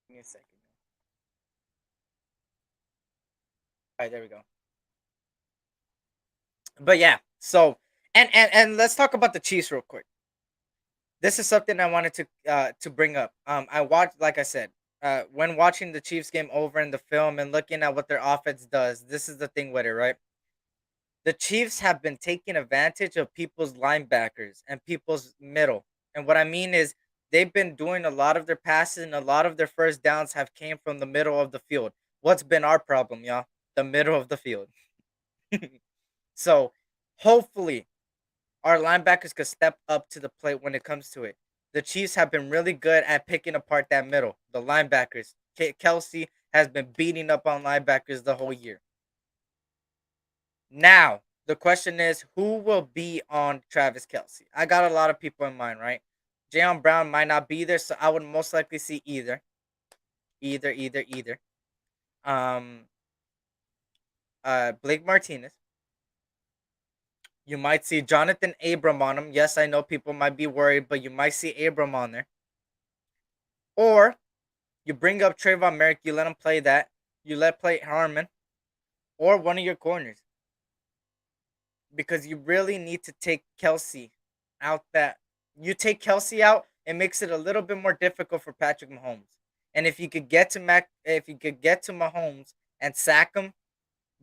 S4: Give me a second. All right, there we go. But yeah, so and let's talk about the Chiefs real quick. This is something I wanted to bring up. I watched, like I said, when watching the Chiefs game over in the film and looking at what their offense does. This is the thing with it, right? The Chiefs have been taking advantage of people's linebackers and people's middle. And what I mean is they've been doing a lot of their passes and a lot of their first downs have came from the middle of the field. What's been our problem, y'all? The middle of the field. So hopefully our linebackers could step up to the plate when it comes to it. The Chiefs have been really good at picking apart that middle. The linebackers. Kelsey has been beating up on linebackers the whole year. Now, the question is who will be on Travis Kelsey? I got a lot of people in mind, right? Jayon Brown might not be there, so I would most likely see either. Either. Um Blake Martinez. You might see Jonathan Abram on him. Yes, I know people might be worried, but you might see Abram on there. Or you bring up Trayvon Merrick, you let him play that. You let play Harmon or one of your corners. Because you really need to take Kelsey out that you take Kelsey out, it makes it a little bit more difficult for Patrick Mahomes. And if you could get to Mahomes and sack him,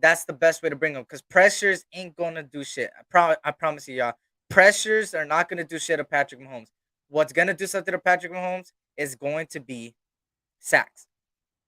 S4: that's the best way to bring him because pressures ain't gonna do shit. I promise you, y'all. Pressures are not gonna do shit to Patrick Mahomes. What's gonna do something to Patrick Mahomes is going to be sacks.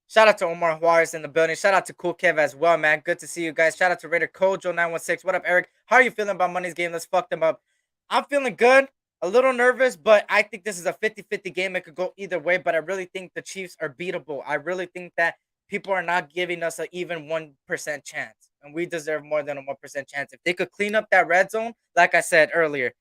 S4: Shout out to Omar Juarez in the building. Shout out to Cool Kev as well, man. Good to see you guys. Shout out to Raider Kojo916. What up, Eric? How are you feeling about Monday's game? Let's fuck them up. I'm feeling good. A little nervous, but I think this is a 50-50 game. It could go either way, but I really think the Chiefs are beatable. I really think that people are not giving us an even 1% chance, and we deserve more than a 1% chance. If they could clean up that red zone, like I said earlier,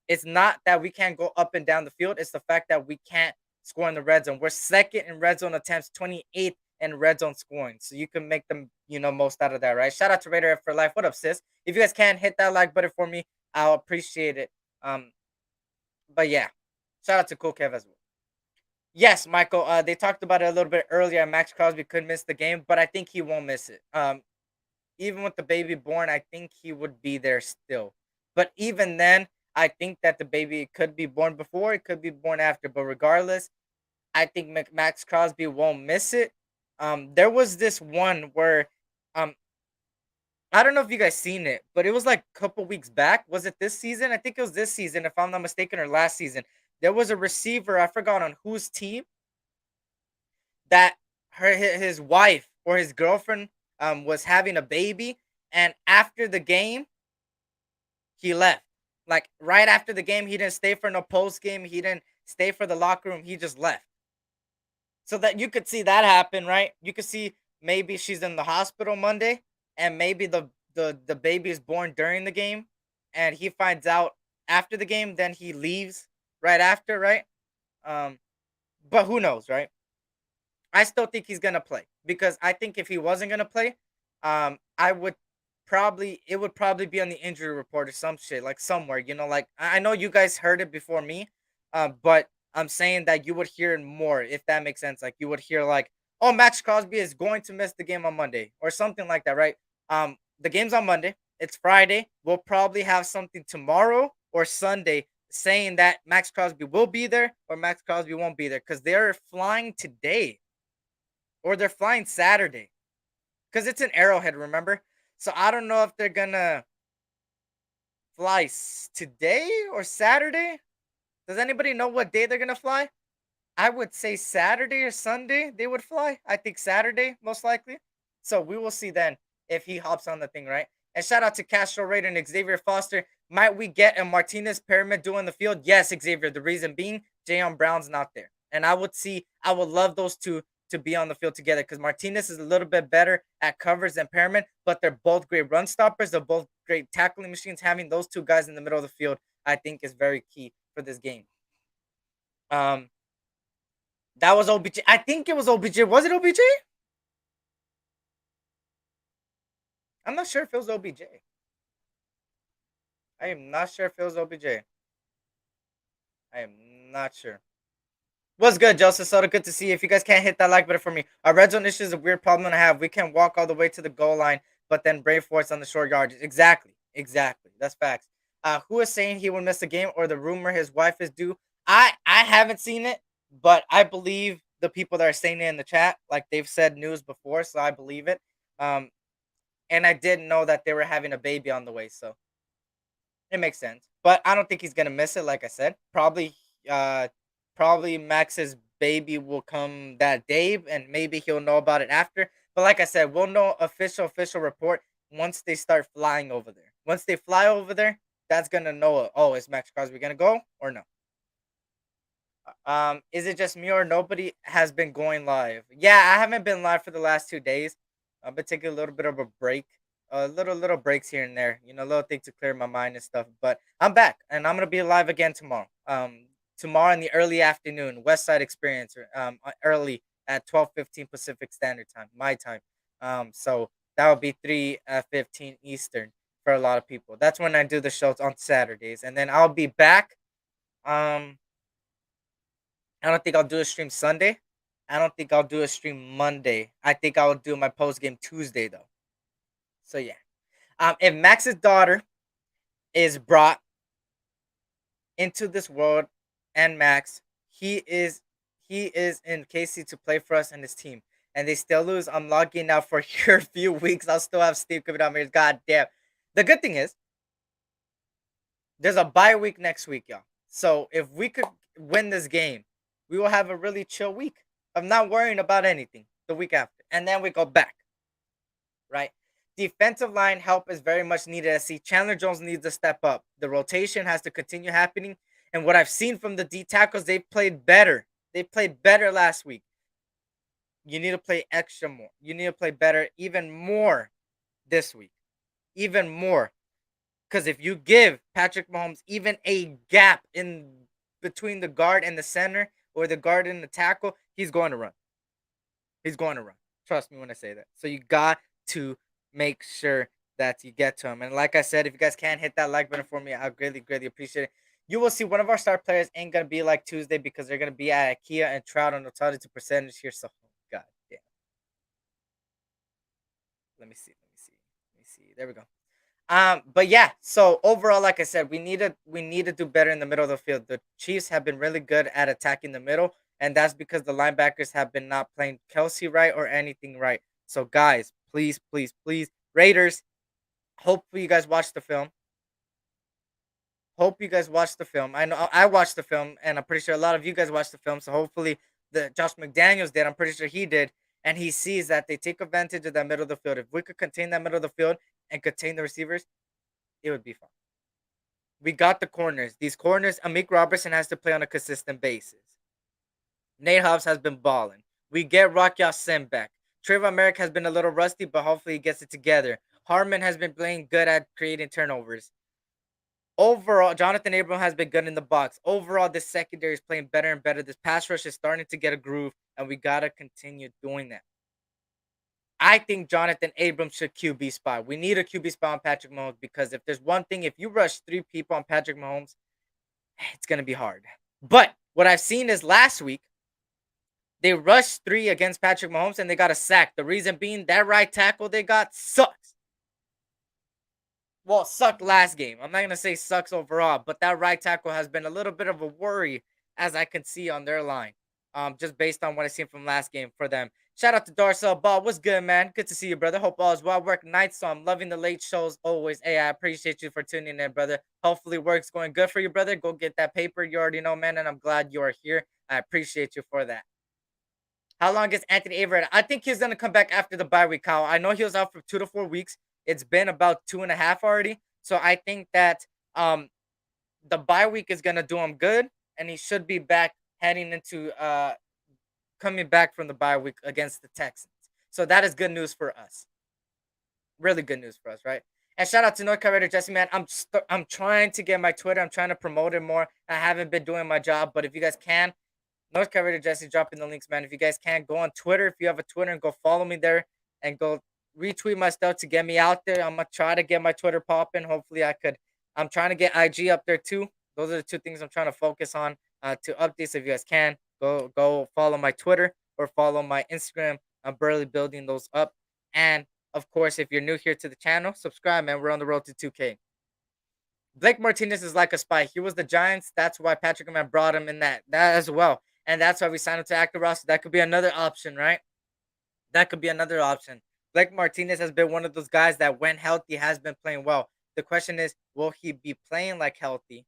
S4: it's not that we can't go up and down the field. It's the fact that we can't score in the red zone. We're second in red zone attempts, 28th and red zone scoring. So you can make them, most out of that, right? Shout out to Raider F for life. What up, sis? If you guys can hit that like button for me, I'll appreciate it. But yeah, shout out to Cool Kev as well. Yes, Michael. They talked about it a little bit earlier. Max Crosby could miss the game, but I think he won't miss it. Even with the baby born, I think he would be there still. But even then, I think that the baby could be born before, it could be born after. But regardless, I think Max Crosby won't miss it. There was this one where, um, I don't know if you guys seen it, but it was like a couple weeks back. Was it this season? I think it was this season, if I'm not mistaken, or last season. There was a receiver, I forgot on whose team, that his wife or his girlfriend was having a baby, and after the game, he left. Like right after the game, he didn't stay for no post game. He didn't stay for the locker room. He just left. So that you could see that happen, right? You could see maybe she's in the hospital Monday, and maybe the baby is born during the game, and he finds out after the game. Then he leaves right after, right? Um, but who knows, right? I still think he's gonna play because I think if he wasn't gonna play, I would probably it would probably be on the injury report or some shit like somewhere. Like I know you guys heard it before me, but I'm saying that you would hear it more if that makes sense. Like you would hear like, oh, Max Crosby is going to miss the game on Monday or something like that, right? The game's on Monday. It's Friday. We'll probably have something tomorrow or Sunday saying that Max Crosby will be there or Max Crosby won't be there because they're flying today or they're flying Saturday because it's an Arrowhead, remember? So I don't know if they're gonna fly today or Saturday. Does anybody know what day they're gonna fly? I would say Saturday or Sunday they would fly. I think Saturday most likely. So we will see then if he hops on the thing, right? And shout out to Castro Raider and Xavier Foster. Might we get a Martinez Pyramid duo in the field? Yes, Xavier. The reason being, Jayon Brown's not there. And I would love those two to be on the field together because Martinez is a little bit better at covers than Perriman, but they're both great run stoppers. They're both great tackling machines. Having those two guys in the middle of the field, I think, is very key for this game. Um, that was OBJ. I think it was OBJ. Was it OBJ? I'm not sure if it was OBJ. I am not sure if it was OBJ. I am not sure. What's good, Joseph Soto? Good to see you. If you guys can't hit that like button for me, our red zone issue is a weird problem to have. We can walk all the way to the goal line, but then brave for us on the short yardage. Exactly. That's facts. Who is saying he will miss the game or the rumor his wife is due? I haven't seen it, but I believe the people that are saying it in the chat. Like they've said news before, so I believe it. And I didn't know that they were having a baby on the way, so it makes sense. But I don't think he's gonna miss it. Like I said, probably Uh, Probably Max's baby will come that day, and maybe he'll know about it after. But like I said, we'll know official report once they start flying over there. Once they fly over there, that's gonna know. Oh, is Max Crosby gonna go or no? Is it just me or nobody has been going live? Yeah, I haven't been live for the last 2 days. I've been taking a little bit of a break, little breaks here and there. Little things to clear my mind and stuff. But I'm back, and I'm gonna be live again tomorrow. Tomorrow in the early afternoon, West Side Experience, early at 12:15 Pacific Standard Time, my time. So that would be 3:15 Eastern for a lot of people. That's when I do the shows on Saturdays, and then I'll be back. Um, I don't think I'll do a stream Sunday. I don't think I'll do a stream Monday. I think I'll do my post game Tuesday though. So yeah. If Max's daughter is brought into this world and Max, he is he is in KC to play for us and his team. And they still lose. I'm logging out for here a few weeks. I'll still have Steve coming out here. God damn. The good thing is there's a bye week next week, y'all. So if we could win this game, we will have a really chill week of not worrying about anything the week after. And then we go back, right? Defensive line help is very much needed. I see Chandler Jones needs to step up. The rotation has to continue happening. And what I've seen from the D tackles, they played better. They played better last week. You need to play extra more. You need to play better, even more this week. Even more. Because if you give Patrick Mahomes even a gap in between the guard and the center, or the guard and the tackle, he's going to run. He's going to run. Trust me when I say that. So you got to make sure that you get to him. And like I said, if you guys can hit that like button for me, I greatly appreciate it. You will see one of our star players ain't gonna be like Tuesday because they're gonna be at IKEA and Trout on the 32 percentage here. So god damn. Let me see. There we go. But yeah, so overall, like I said, we need to do better in the middle of the field. The Chiefs have been really good at attacking the middle, and that's because the linebackers have been not playing Kelsey right or anything right. So guys, please, Raiders, hopefully you guys watch the film. Hope you guys watched the film. I know I watched the film, and I'm pretty sure a lot of you guys watched the film. So hopefully, the Josh McDaniels did. I'm pretty sure he did, and he sees that they take advantage of that middle of the field. If we could contain that middle of the field and contain the receivers, it would be fun. We got the corners. These corners, Amik Robertson has to play on a consistent basis. Nate Hobbs has been balling. We get Rock Ya-Sin back. Trayvon Merrick has been a little rusty, but hopefully he gets it together. Harmon has been playing good at creating turnovers. Overall, Jonathan Abram has been good in the box. Overall, this secondary is playing better and better. This pass rush is starting to get a groove, and we got to continue doing that. I think Jonathan Abram should QB spot. We need a QB spot on Patrick Mahomes because if there's one thing, if you rush 3 people on Patrick Mahomes, it's going to be hard. But what I've seen is last week, they rushed 3 against Patrick Mahomes and they got a sack. The reason being that right tackle they got sucks. Well, sucked last game. I'm not going to say sucks overall, but that right tackle has been a little bit of a worry as I can see on their line. Just based on what I've seen from last game for them. Shout out to Darcel Ball. What's good, man? Good to see you, brother. Hope all is well. I work nights, so I'm loving the late shows always. Hey, I appreciate you for tuning in, brother. Hopefully work's going good for you, brother. Go get that paper. You already know, man, and I'm glad you are here. I appreciate you for that. How long is Anthony Averett? I think he's going to come back after the bye week, Kyle. I know he was out for 2 to 4 weeks. It's been about 2.5 already. So I think that the bye week is going to do him good, and he should be back heading into coming back from the bye week against the Texans. So that is good news for us. Really good news for us, right? And shout out to North Carolina Jesse, man. I'm trying to get my Twitter. I'm trying to promote it more. I haven't been doing my job, but if you guys can, North Carolina Jesse dropping the links, man. If you guys can, go on Twitter. If you have a Twitter, and go follow me there and go retweet my stuff to get me out there. I'm gonna try to get my Twitter popping. Hopefully, I could. I'm trying to get IG up there too. Those are the 2 things I'm trying to focus on to updates. If you guys can, go follow my Twitter or follow my Instagram. I'm barely building those up. And of course, if you're new here to the channel, subscribe, man. We're on the road to 2K. Blake Martinez is like a spy. He was the Giants. That's why Patrick Man brought him in that as well. And that's why we signed him to active roster. That could be another option, right? That could be another option. Blake Martinez has been one of those guys that when healthy has been playing well. The question is, will he be playing like healthy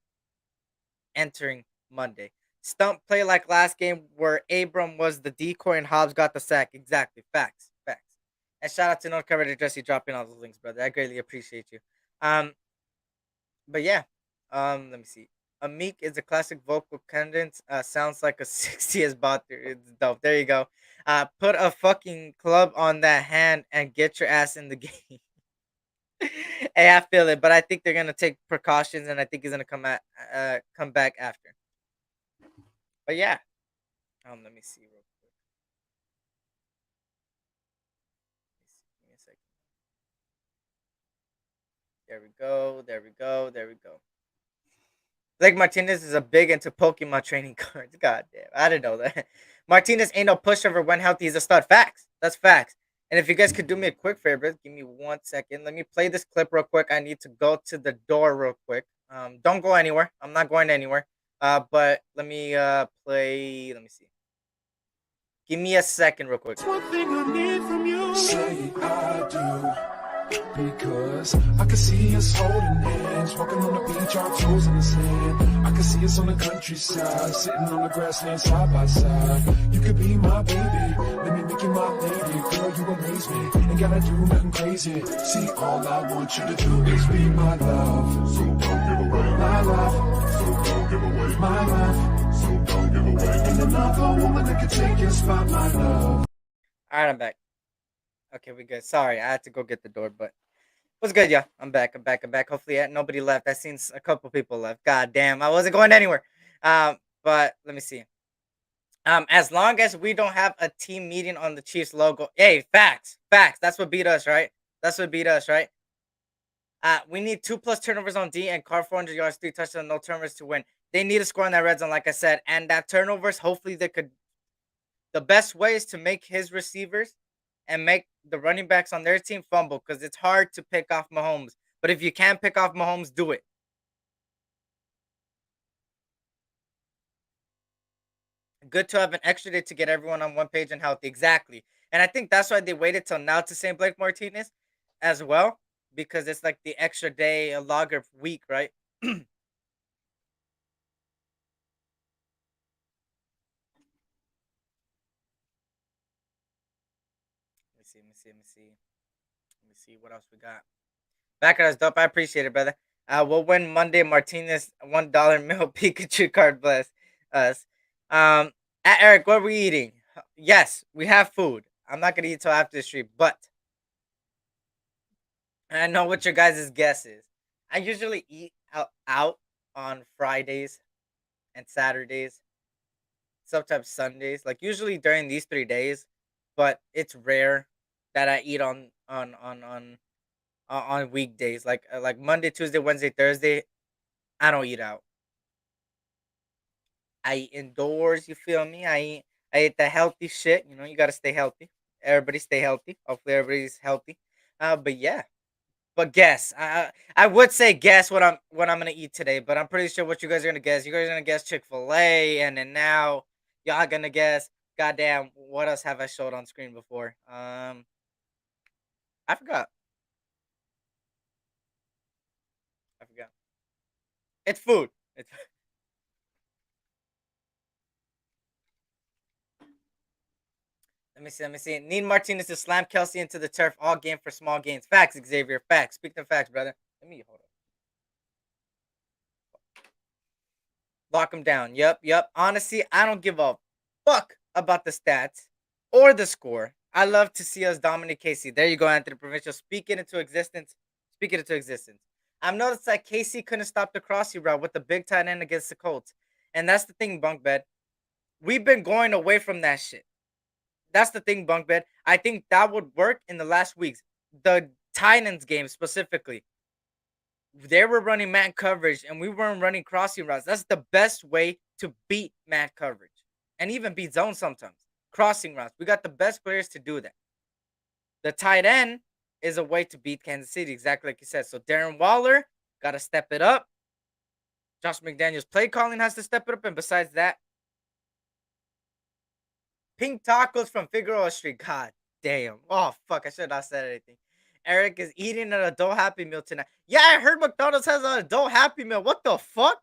S4: entering Monday? Stump play like last game where Abram was the decoy and Hobbs got the sack. Exactly. Facts. Facts. And shout out to No Cover to Jesse dropping all those links, brother. I greatly appreciate you. Um, but yeah. Let me see. Amik is a classic vocal cadence. Sounds like a 60s bot. It's dope. There you go. Put a fucking club on that hand and get your ass in the game. Hey, I feel it, but I think they're gonna take precautions, and I think he's gonna come back after. But yeah, let me see real quick. Give me a second. There we go. There we go. There we go. Blake Martinez is a big into Pokemon training cards. God damn, I didn't know that. Martinez ain't no pushover when healthy. He's a stud. Facts. That's facts. And if you guys could do me a quick favor, give me 1 second. Let me play this clip real quick. I need to go to the door real quick. Don't go anywhere. I'm not going anywhere. But let me play. Let me see. Give me a second, real quick.
S1: One thing I need from you. Say I do. Because I can see us holding hands, walking on the beach, our toes in the sand. I can see us on the countryside, sitting on the grassland side by side. You could be my baby, let me make you my lady. Girl, you amaze me, ain't gotta do nothing crazy. See, all I want you to do is be my love. So don't give away my love. So don't give away my love. So don't give away. And another woman that can take your spot, my love.
S4: All right, I'm back. Okay, we good. Sorry, I had to go get the door, but what's good, yeah? I'm back. I'm back. I'm back. Hopefully, nobody left. I seen a couple people left. God damn, I wasn't going anywhere. But let me see. As long as we don't have a team meeting on the Chiefs logo, hey, facts, facts. That's what beat us, right? That's what beat us, right? We need 2+ turnovers on D and Carr 400 yards, 3 touchdowns, no turnovers to win. They need to score in that red zone, like I said, and that turnovers. Hopefully, they could. The best way is to make his receivers and make the running backs on their team fumble because it's hard to pick off Mahomes. But if you can pick off Mahomes, do it. Good to have an extra day to get everyone on one page and healthy. Exactly. And I think that's why they waited till now to say Blake Martinez as well, because it's like the extra day, a longer week, right? Let me see. Let me see. Let me see. Let me see what else we got. Back at us, dope. I appreciate it, brother. We'll win Monday. Martinez $1 meal Pikachu card bless us. Eric, what are we eating? Yes, we have food. I'm not gonna eat till after the stream, but I know what your guys' guess is. I usually eat out on Fridays and Saturdays, sometimes Sundays. Like usually during these 3 days, but it's rare that I eat on weekdays. Like Monday, Tuesday, Wednesday, Thursday. I don't eat out. I eat indoors. You feel me? I eat the healthy shit. You know, you gotta stay healthy. Everybody stay healthy. Hopefully, everybody's healthy. But yeah. But guess. I would say guess what I'm gonna eat today, but I'm pretty sure what you guys are gonna guess. You guys are gonna guess Chick-fil-A, and then now y'all gonna guess. Goddamn, what else have I showed on screen before? I forgot. I forgot. It's food. It's Let me see. Let me see. Need Martinez to slam Kelsey into the turf all game for small gains. Facts, Xavier. Facts. Speak the facts, brother. Let me hold on. Lock him down. Yep, yep. Honestly, I don't give a fuck about the stats or the score. I love to see us dominate KC. There you go, Anthony Provincial. Speak it into existence. Speak it into existence. I've noticed that KC couldn't stop the crossing route with the big tight end against the Colts. And that's the thing, Bunkbed. We've been going away from that shit. That's the thing, Bunkbed. I think that would work in the last weeks. The Titans game specifically. They were running man coverage and we weren't running crossing routes. That's the best way to beat man coverage and even beat zone sometimes. Crossing routes. We got the best players to do that. The tight end is a way to beat Kansas City, exactly like you said. So Darren Waller got to step it up. Josh McDaniels' play calling has to step it up. And besides that, pink tacos from Figueroa Street. God damn. Oh, fuck. I should not said anything. Eric is eating an adult Happy Meal tonight. Yeah, I heard McDonald's has an adult Happy Meal. What the fuck?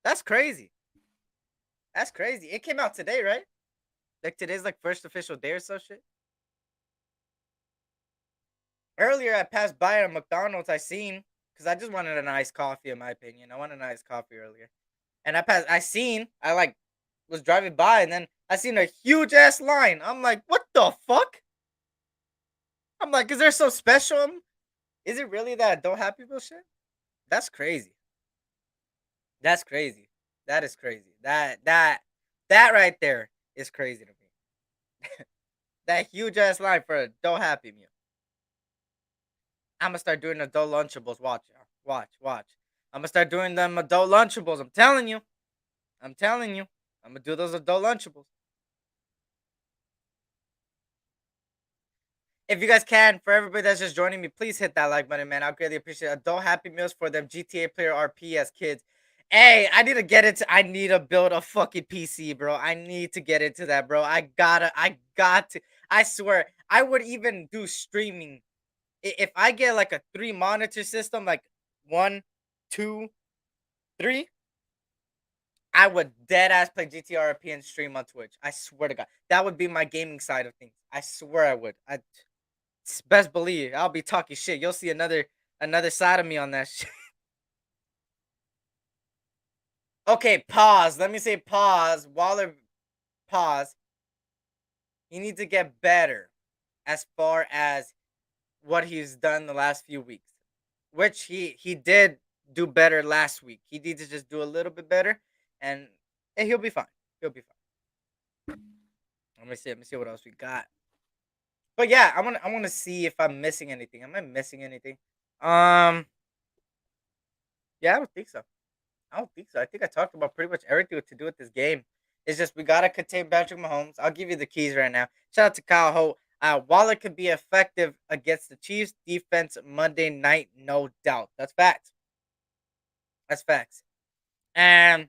S4: That's crazy. That's crazy. It came out today, right? Like today's like first official day or so shit. Earlier, I passed by a McDonald's. I seen because I just wanted a nice coffee. In my opinion, I wanted a nice coffee earlier, and I like was driving by, and then I seen a huge ass line. I'm like, what the fuck? I'm like, is there so special? Is it really that adult happy meal shit? That's crazy. That's crazy. That is crazy. That right there is crazy to me. That huge ass line for adult happy meal. I'm gonna start doing adult lunchables. Watch, y'all. Watch. I'm gonna start doing them adult lunchables. I'm telling you. I'm telling you. I'm gonna do those adult lunchables. If you guys can, for everybody that's just joining me, please hit that like button, man. I'll greatly appreciate it. Adult Happy Meals for them GTA player RP as kids. Hey, I need to get into. I need to build a fucking PC, bro. I need to get into that, bro. I got to. I swear, I would even do streaming if I get like a 3 monitor system, like 1, 2, 3. I would dead ass play GTRP and stream on Twitch. I swear to God, that would be my gaming side of things. I swear I would. I best believe I'll be talking shit. You'll see another side of me on that shit. Okay, pause. Let me say pause. Waller, pause. He needs to get better as far as what he's done the last few weeks, which he did do better last week. He needs to just do a little bit better, and he'll be fine. He'll be fine. Let me see what else we got. But yeah, I wanna see if I'm missing anything. Am I missing anything? Um, yeah, I don't think so. I don't think so. I think I talked about pretty much everything to do with this game. It's just we gotta contain Patrick Mahomes. I'll give you the keys right now. Shout out to Kyle Holt. Waller could be effective against the Chiefs defense Monday night, no doubt. That's facts. That's facts. And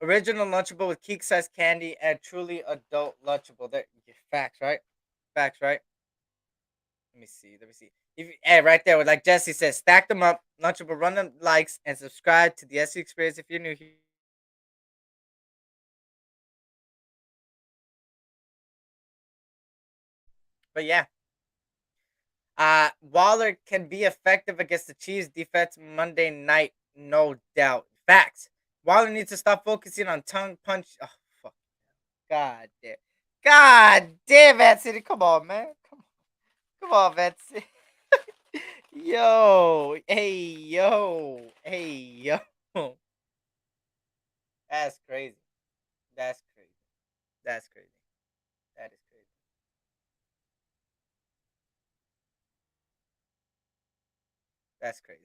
S4: original Lunchable with cake size candy and truly adult Lunchable. There, facts, right? Facts, right? Let me see. Let me see. Hey, right there, like Jesse says, stack them up. Lunchable, run them likes and subscribe to the SC Experience if you're new here. But yeah, Waller can be effective against the Chiefs defense Monday night, no doubt. Facts. Waller needs to stop focusing on tongue punch. Oh fuck. God damn. God damn, Van City. Come on, man. Come on, Van City. Yo. Hey, yo. Hey, yo. That's crazy. That's crazy. That's crazy. That is crazy. That's crazy.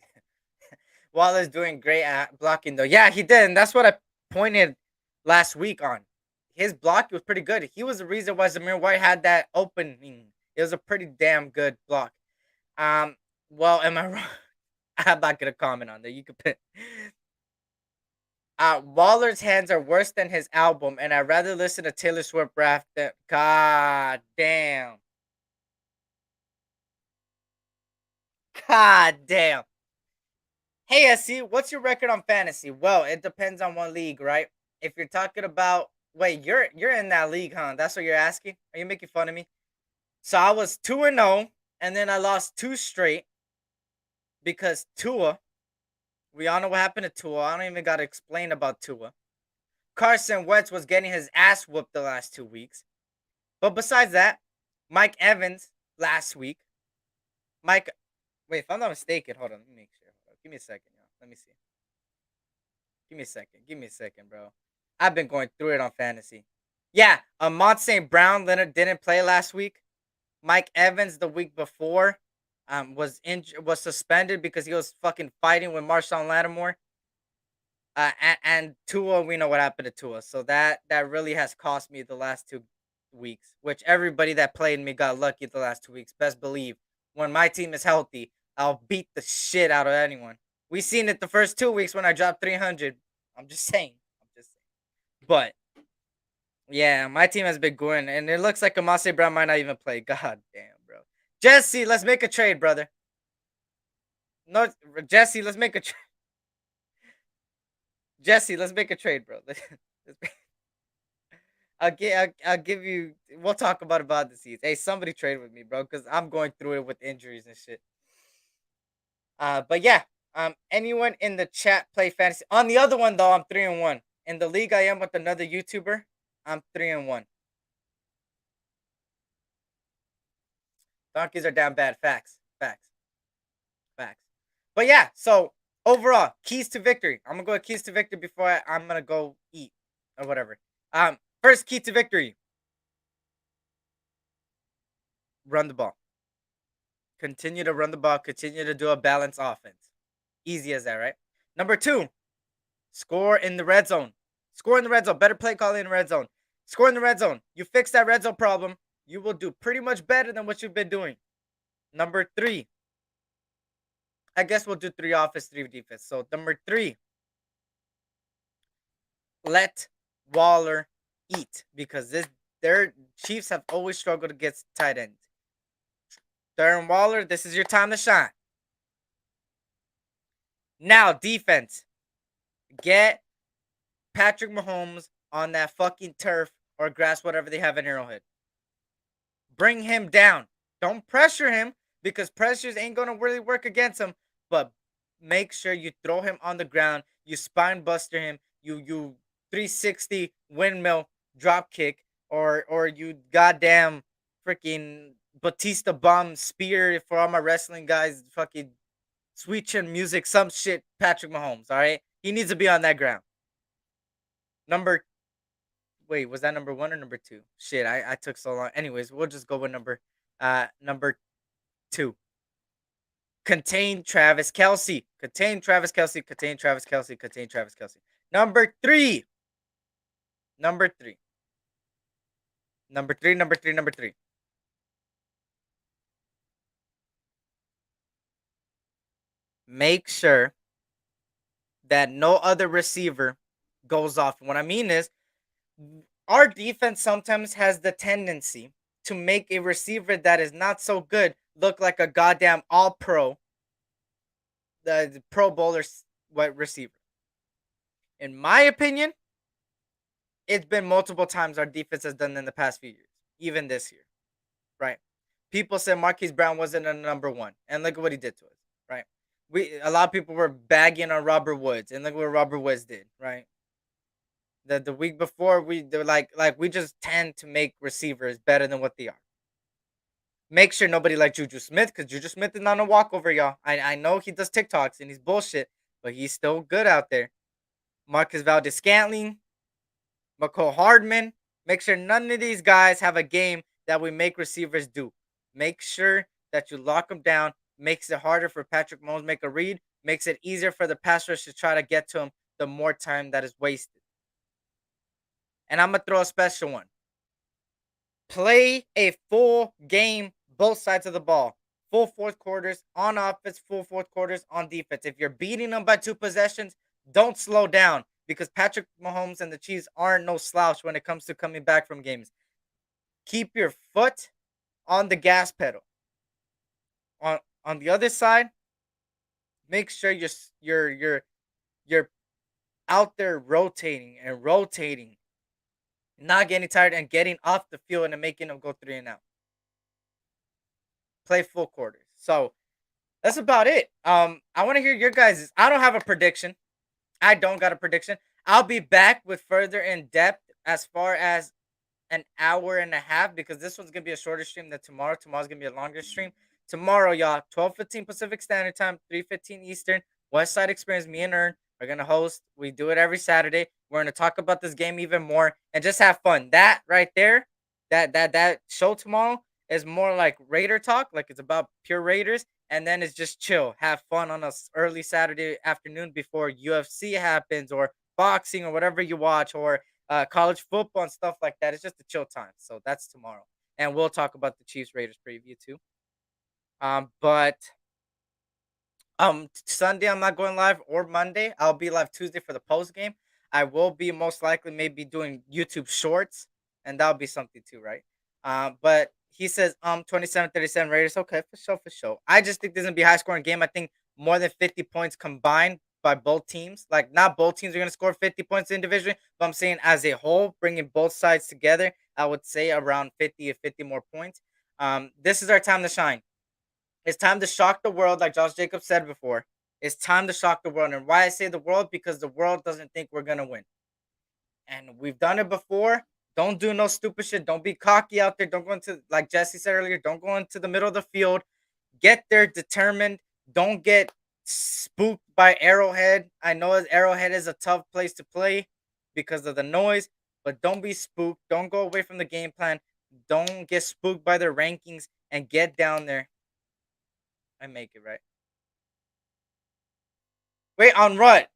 S4: Waller's doing great at blocking though. Yeah, he did, and that's what I pointed last week on. His block was pretty good. He was the reason why Zamir White had that opening. It was a pretty damn good block. Um, well, am I wrong? I'm not gonna comment on that. You could put. Waller's hands are worse than his album, and I'd rather listen to Taylor Swift rap than. God damn. God damn. Hey, SC, what's your record on fantasy? Well, it depends on what league, right? If you're talking about, wait, you're in that league, huh? That's what you're asking? Are you making fun of me? So I was 2-0, and then I lost 2 straight because Tua. We all know what happened to Tua. I don't even got to explain about Tua. Carson Wentz was getting his ass whooped the last 2 weeks. But besides that, Mike Evans last week. Mike, wait, if I'm not mistaken, hold on, let me make sure. Give me a second, y'all. Let me see. Give me a second. Give me a second, bro. I've been going through it on fantasy. Yeah, Mont St. Brown Leonard didn't play last week. Mike Evans the week before was suspended because he was fucking fighting with Marshawn Lattimore. And Tua, we know what happened to Tua. So that really has cost me the last 2 weeks, which everybody that played me got lucky the last 2 weeks. Best believe when my team is healthy, I'll beat the shit out of anyone. We seen it the first 2 weeks when I dropped 300. I'm just saying. But yeah, my team has been going, and it looks like Amase Brown might not even play. God damn, bro. Jesse, let's make a trade, brother. No, Jesse, let's make a trade. Jesse, let's make a trade, bro. I'll give you. We'll talk about the seeds. Hey, somebody trade with me, bro, because I'm going through it with injuries and shit. But yeah. Anyone in the chat play fantasy? On the other one though, I'm 3-1. In the league I am with another YouTuber, I'm 3-1. Donkeys are down bad. Facts. Facts. Facts. But yeah, so overall, keys to victory. I'm gonna go with keys to victory before I'm gonna go eat or whatever. First key to victory: run the ball. Continue to run the ball. Continue to do a balanced offense. Easy as that, right? Number two, score in the red zone. Score in the red zone. Better play calling in the red zone. Score in the red zone. You fix that red zone problem, you will do pretty much better than what you've been doing. Number three, I guess we'll do 3 offense, 3 defense. So number 3, let Waller eat because their Chiefs have always struggled against tight ends. Darren Waller, this is your time to shine. Now defense, get Patrick Mahomes on that fucking turf or grass, whatever they have in Arrowhead. Bring him down. Don't pressure him because pressures ain't gonna really work against him. But make sure you throw him on the ground. You spine buster him. You 360 windmill drop kick or you goddamn freaking Batista bomb spear for all my wrestling guys. Fucking sweet chin music, some shit. Patrick Mahomes. All right, he needs to be on that ground. Number Wait, was that number 1 or number 2? Shit, I took so long. Anyways, we'll just go with number 2. Contain Travis Kelce. Contain Travis Kelce. Contain Travis Kelce. Contain Travis Kelce. Number 3. Number 3. Number 3. Number 3. Number 3. Make sure that no other receiver goes off. What I mean is, our defense sometimes has the tendency to make a receiver that is not so good look like a goddamn all pro, the pro bowler wide receiver. In my opinion, it's been multiple times our defense has done in the past few years, even this year, right? People said Marquise Brown wasn't a number 1, and look at what he did to us, right? A lot of people were bagging on Robert Woods, and look what Robert Woods did, right? The week before they're like we just tend to make receivers better than what they are. Make sure nobody like Juju Smith, because Juju Smith is not a walkover, y'all. I know he does TikToks and he's bullshit, but he's still good out there. Marcus Valdez-Scantling, McCole Hardman. Make sure none of these guys have a game that we make receivers do. Make sure that you lock them down. Makes it harder for Patrick Mahomes to make a read. Makes it easier for the pass rush to try to get to him the more time that is wasted. And I'm going to throw a special one. Play a full game, both sides of the ball. Full fourth quarters on offense, full fourth quarters on defense. If you're beating them by 2 possessions, don't slow down because Patrick Mahomes and the Chiefs aren't no slouch when it comes to coming back from games. Keep your foot on the gas pedal. On the other side, make sure you're out there rotating, not getting tired and getting off the field and making them go 3 and out. Play full quarters. So that's about it. I want to hear your guys'. I don't have a prediction. I don't got a prediction. I'll be back with further in depth as far as an hour and a half because this one's gonna be a shorter stream than tomorrow. Tomorrow's gonna be a longer stream. Tomorrow, y'all, 12:15 Pacific Standard Time, 3:15 Eastern. West Side Experience. Me and Ern are gonna host. We do it every Saturday. We're gonna talk about this game even more and just have fun. That right there, that show tomorrow is more like Raider talk, like it's about pure Raiders, and then it's just chill, have fun on a early Saturday afternoon before UFC happens or boxing or whatever you watch or college football and stuff like that. It's just a chill time. So that's tomorrow, and we'll talk about the Chiefs Raiders preview too. But Sunday I'm not going live or Monday. I'll be live Tuesday for the post game. I will be most likely maybe doing YouTube shorts, and that'll be something too, right? But he says 27-37 Raiders. Okay, for sure, for sure. I just think this is gonna be a high scoring game. I think more than 50 points combined, by both teams. Like, not both teams are going to score 50 points individually, but I'm saying as a whole, bringing both sides together, I would say around 50 or 50 more points. This is our time to shine. It's time to shock the world, like Josh Jacobs said before. It's time to shock the world. And why I say the world? Because the world doesn't think we're going to win. And we've done it before. Don't do no stupid shit. Don't be cocky out there. Don't go into, like Jesse said earlier, don't go into the middle of the field. Get there determined. Don't get spooked by Arrowhead. I know Arrowhead is a tough place to play because of the noise, but don't be spooked. Don't go away from the game plan. Don't get spooked by their rankings and get down there and make it right. Wait, on what?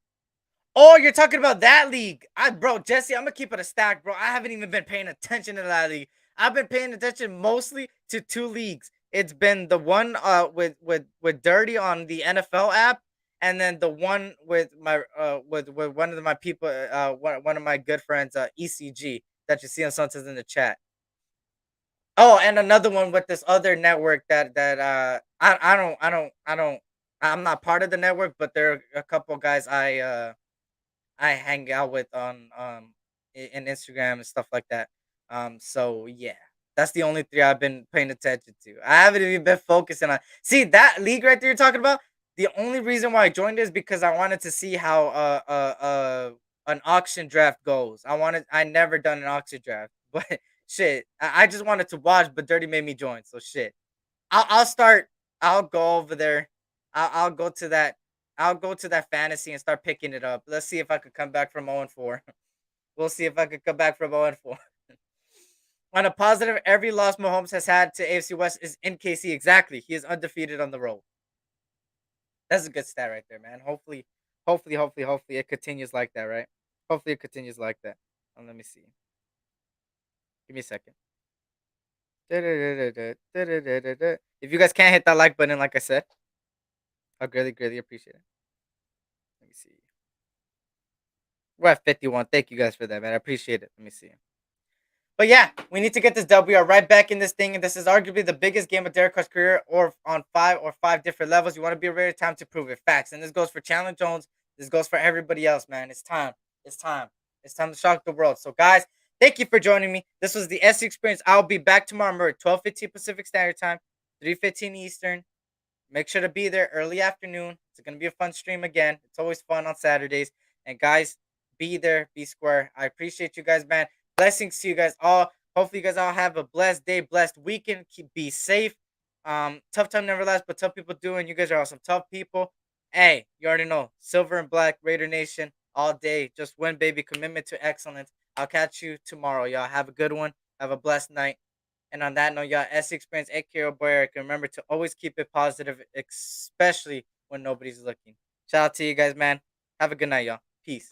S4: Oh, you're talking about that league. Bro, Jesse, I'm gonna keep it a stack, bro. I haven't even been paying attention to that league. I've been paying attention mostly to two leagues. It's been the one with Dirty on the NFL app, and then the one with my with one of my people, one of my good friends, ECG, that you see on sometimes in the chat. Oh, and another one with this other network that I'm not part of the network, but there are a couple guys I hang out with on in Instagram and stuff like that. So yeah, that's the only three I've been paying attention to. I haven't even been focusing on. See that league right there you're talking about. The only reason why I joined is because I wanted to see how an auction draft goes. I never done an auction draft, but shit, I just wanted to watch. But Dirty made me join, so shit. I'll start. I'll go over there. I'll go to that. I'll go to that fantasy and start picking it up. Let's see if I could come back from 0-4. We'll see if I could come back from 0-4. On a positive, every loss Mahomes has had to AFC West is in KC. Exactly. He is undefeated on the road. That's a good stat right there, man. Hopefully it continues like that, right? Hopefully it continues like that. Let me see. Give me a second. If you guys can't hit that like button, like I said, I greatly appreciate it. Let me see. We're at 51. Thank you guys for that, man. I appreciate it. Let me see. But yeah, we need to get this dub. We are right back in this thing, and this is arguably the biggest game of Derek Carr's career, or on five different levels. You want to be ready, time to prove it. Facts. And this goes for Chandler Jones. This goes for everybody else, man. It's time. It's time. It's time to shock the world. So, guys, thank you for joining me. This was the SC Experience. I'll be back tomorrow, remember, 12:15 Pacific Standard Time, 3:15 Eastern. Make sure to be there early afternoon. It's going to be a fun stream again. It's always fun on Saturdays. And guys, be there, be square. I appreciate you guys, man. Blessings to you guys all. Hopefully you guys all have a blessed day, blessed weekend. Be safe. Tough time never lasts, but tough people do, and you guys are awesome. Tough people. Hey, you already know. Silver and black, Raider Nation, all day. Just win, baby. Commitment to excellence. I'll catch you tomorrow, y'all. Have a good one. Have a blessed night. And on that note, y'all, S Experience, Akira Boyerick. Remember to always keep it positive, especially when nobody's looking. Shout out to you guys, man. Have a good night, y'all. Peace.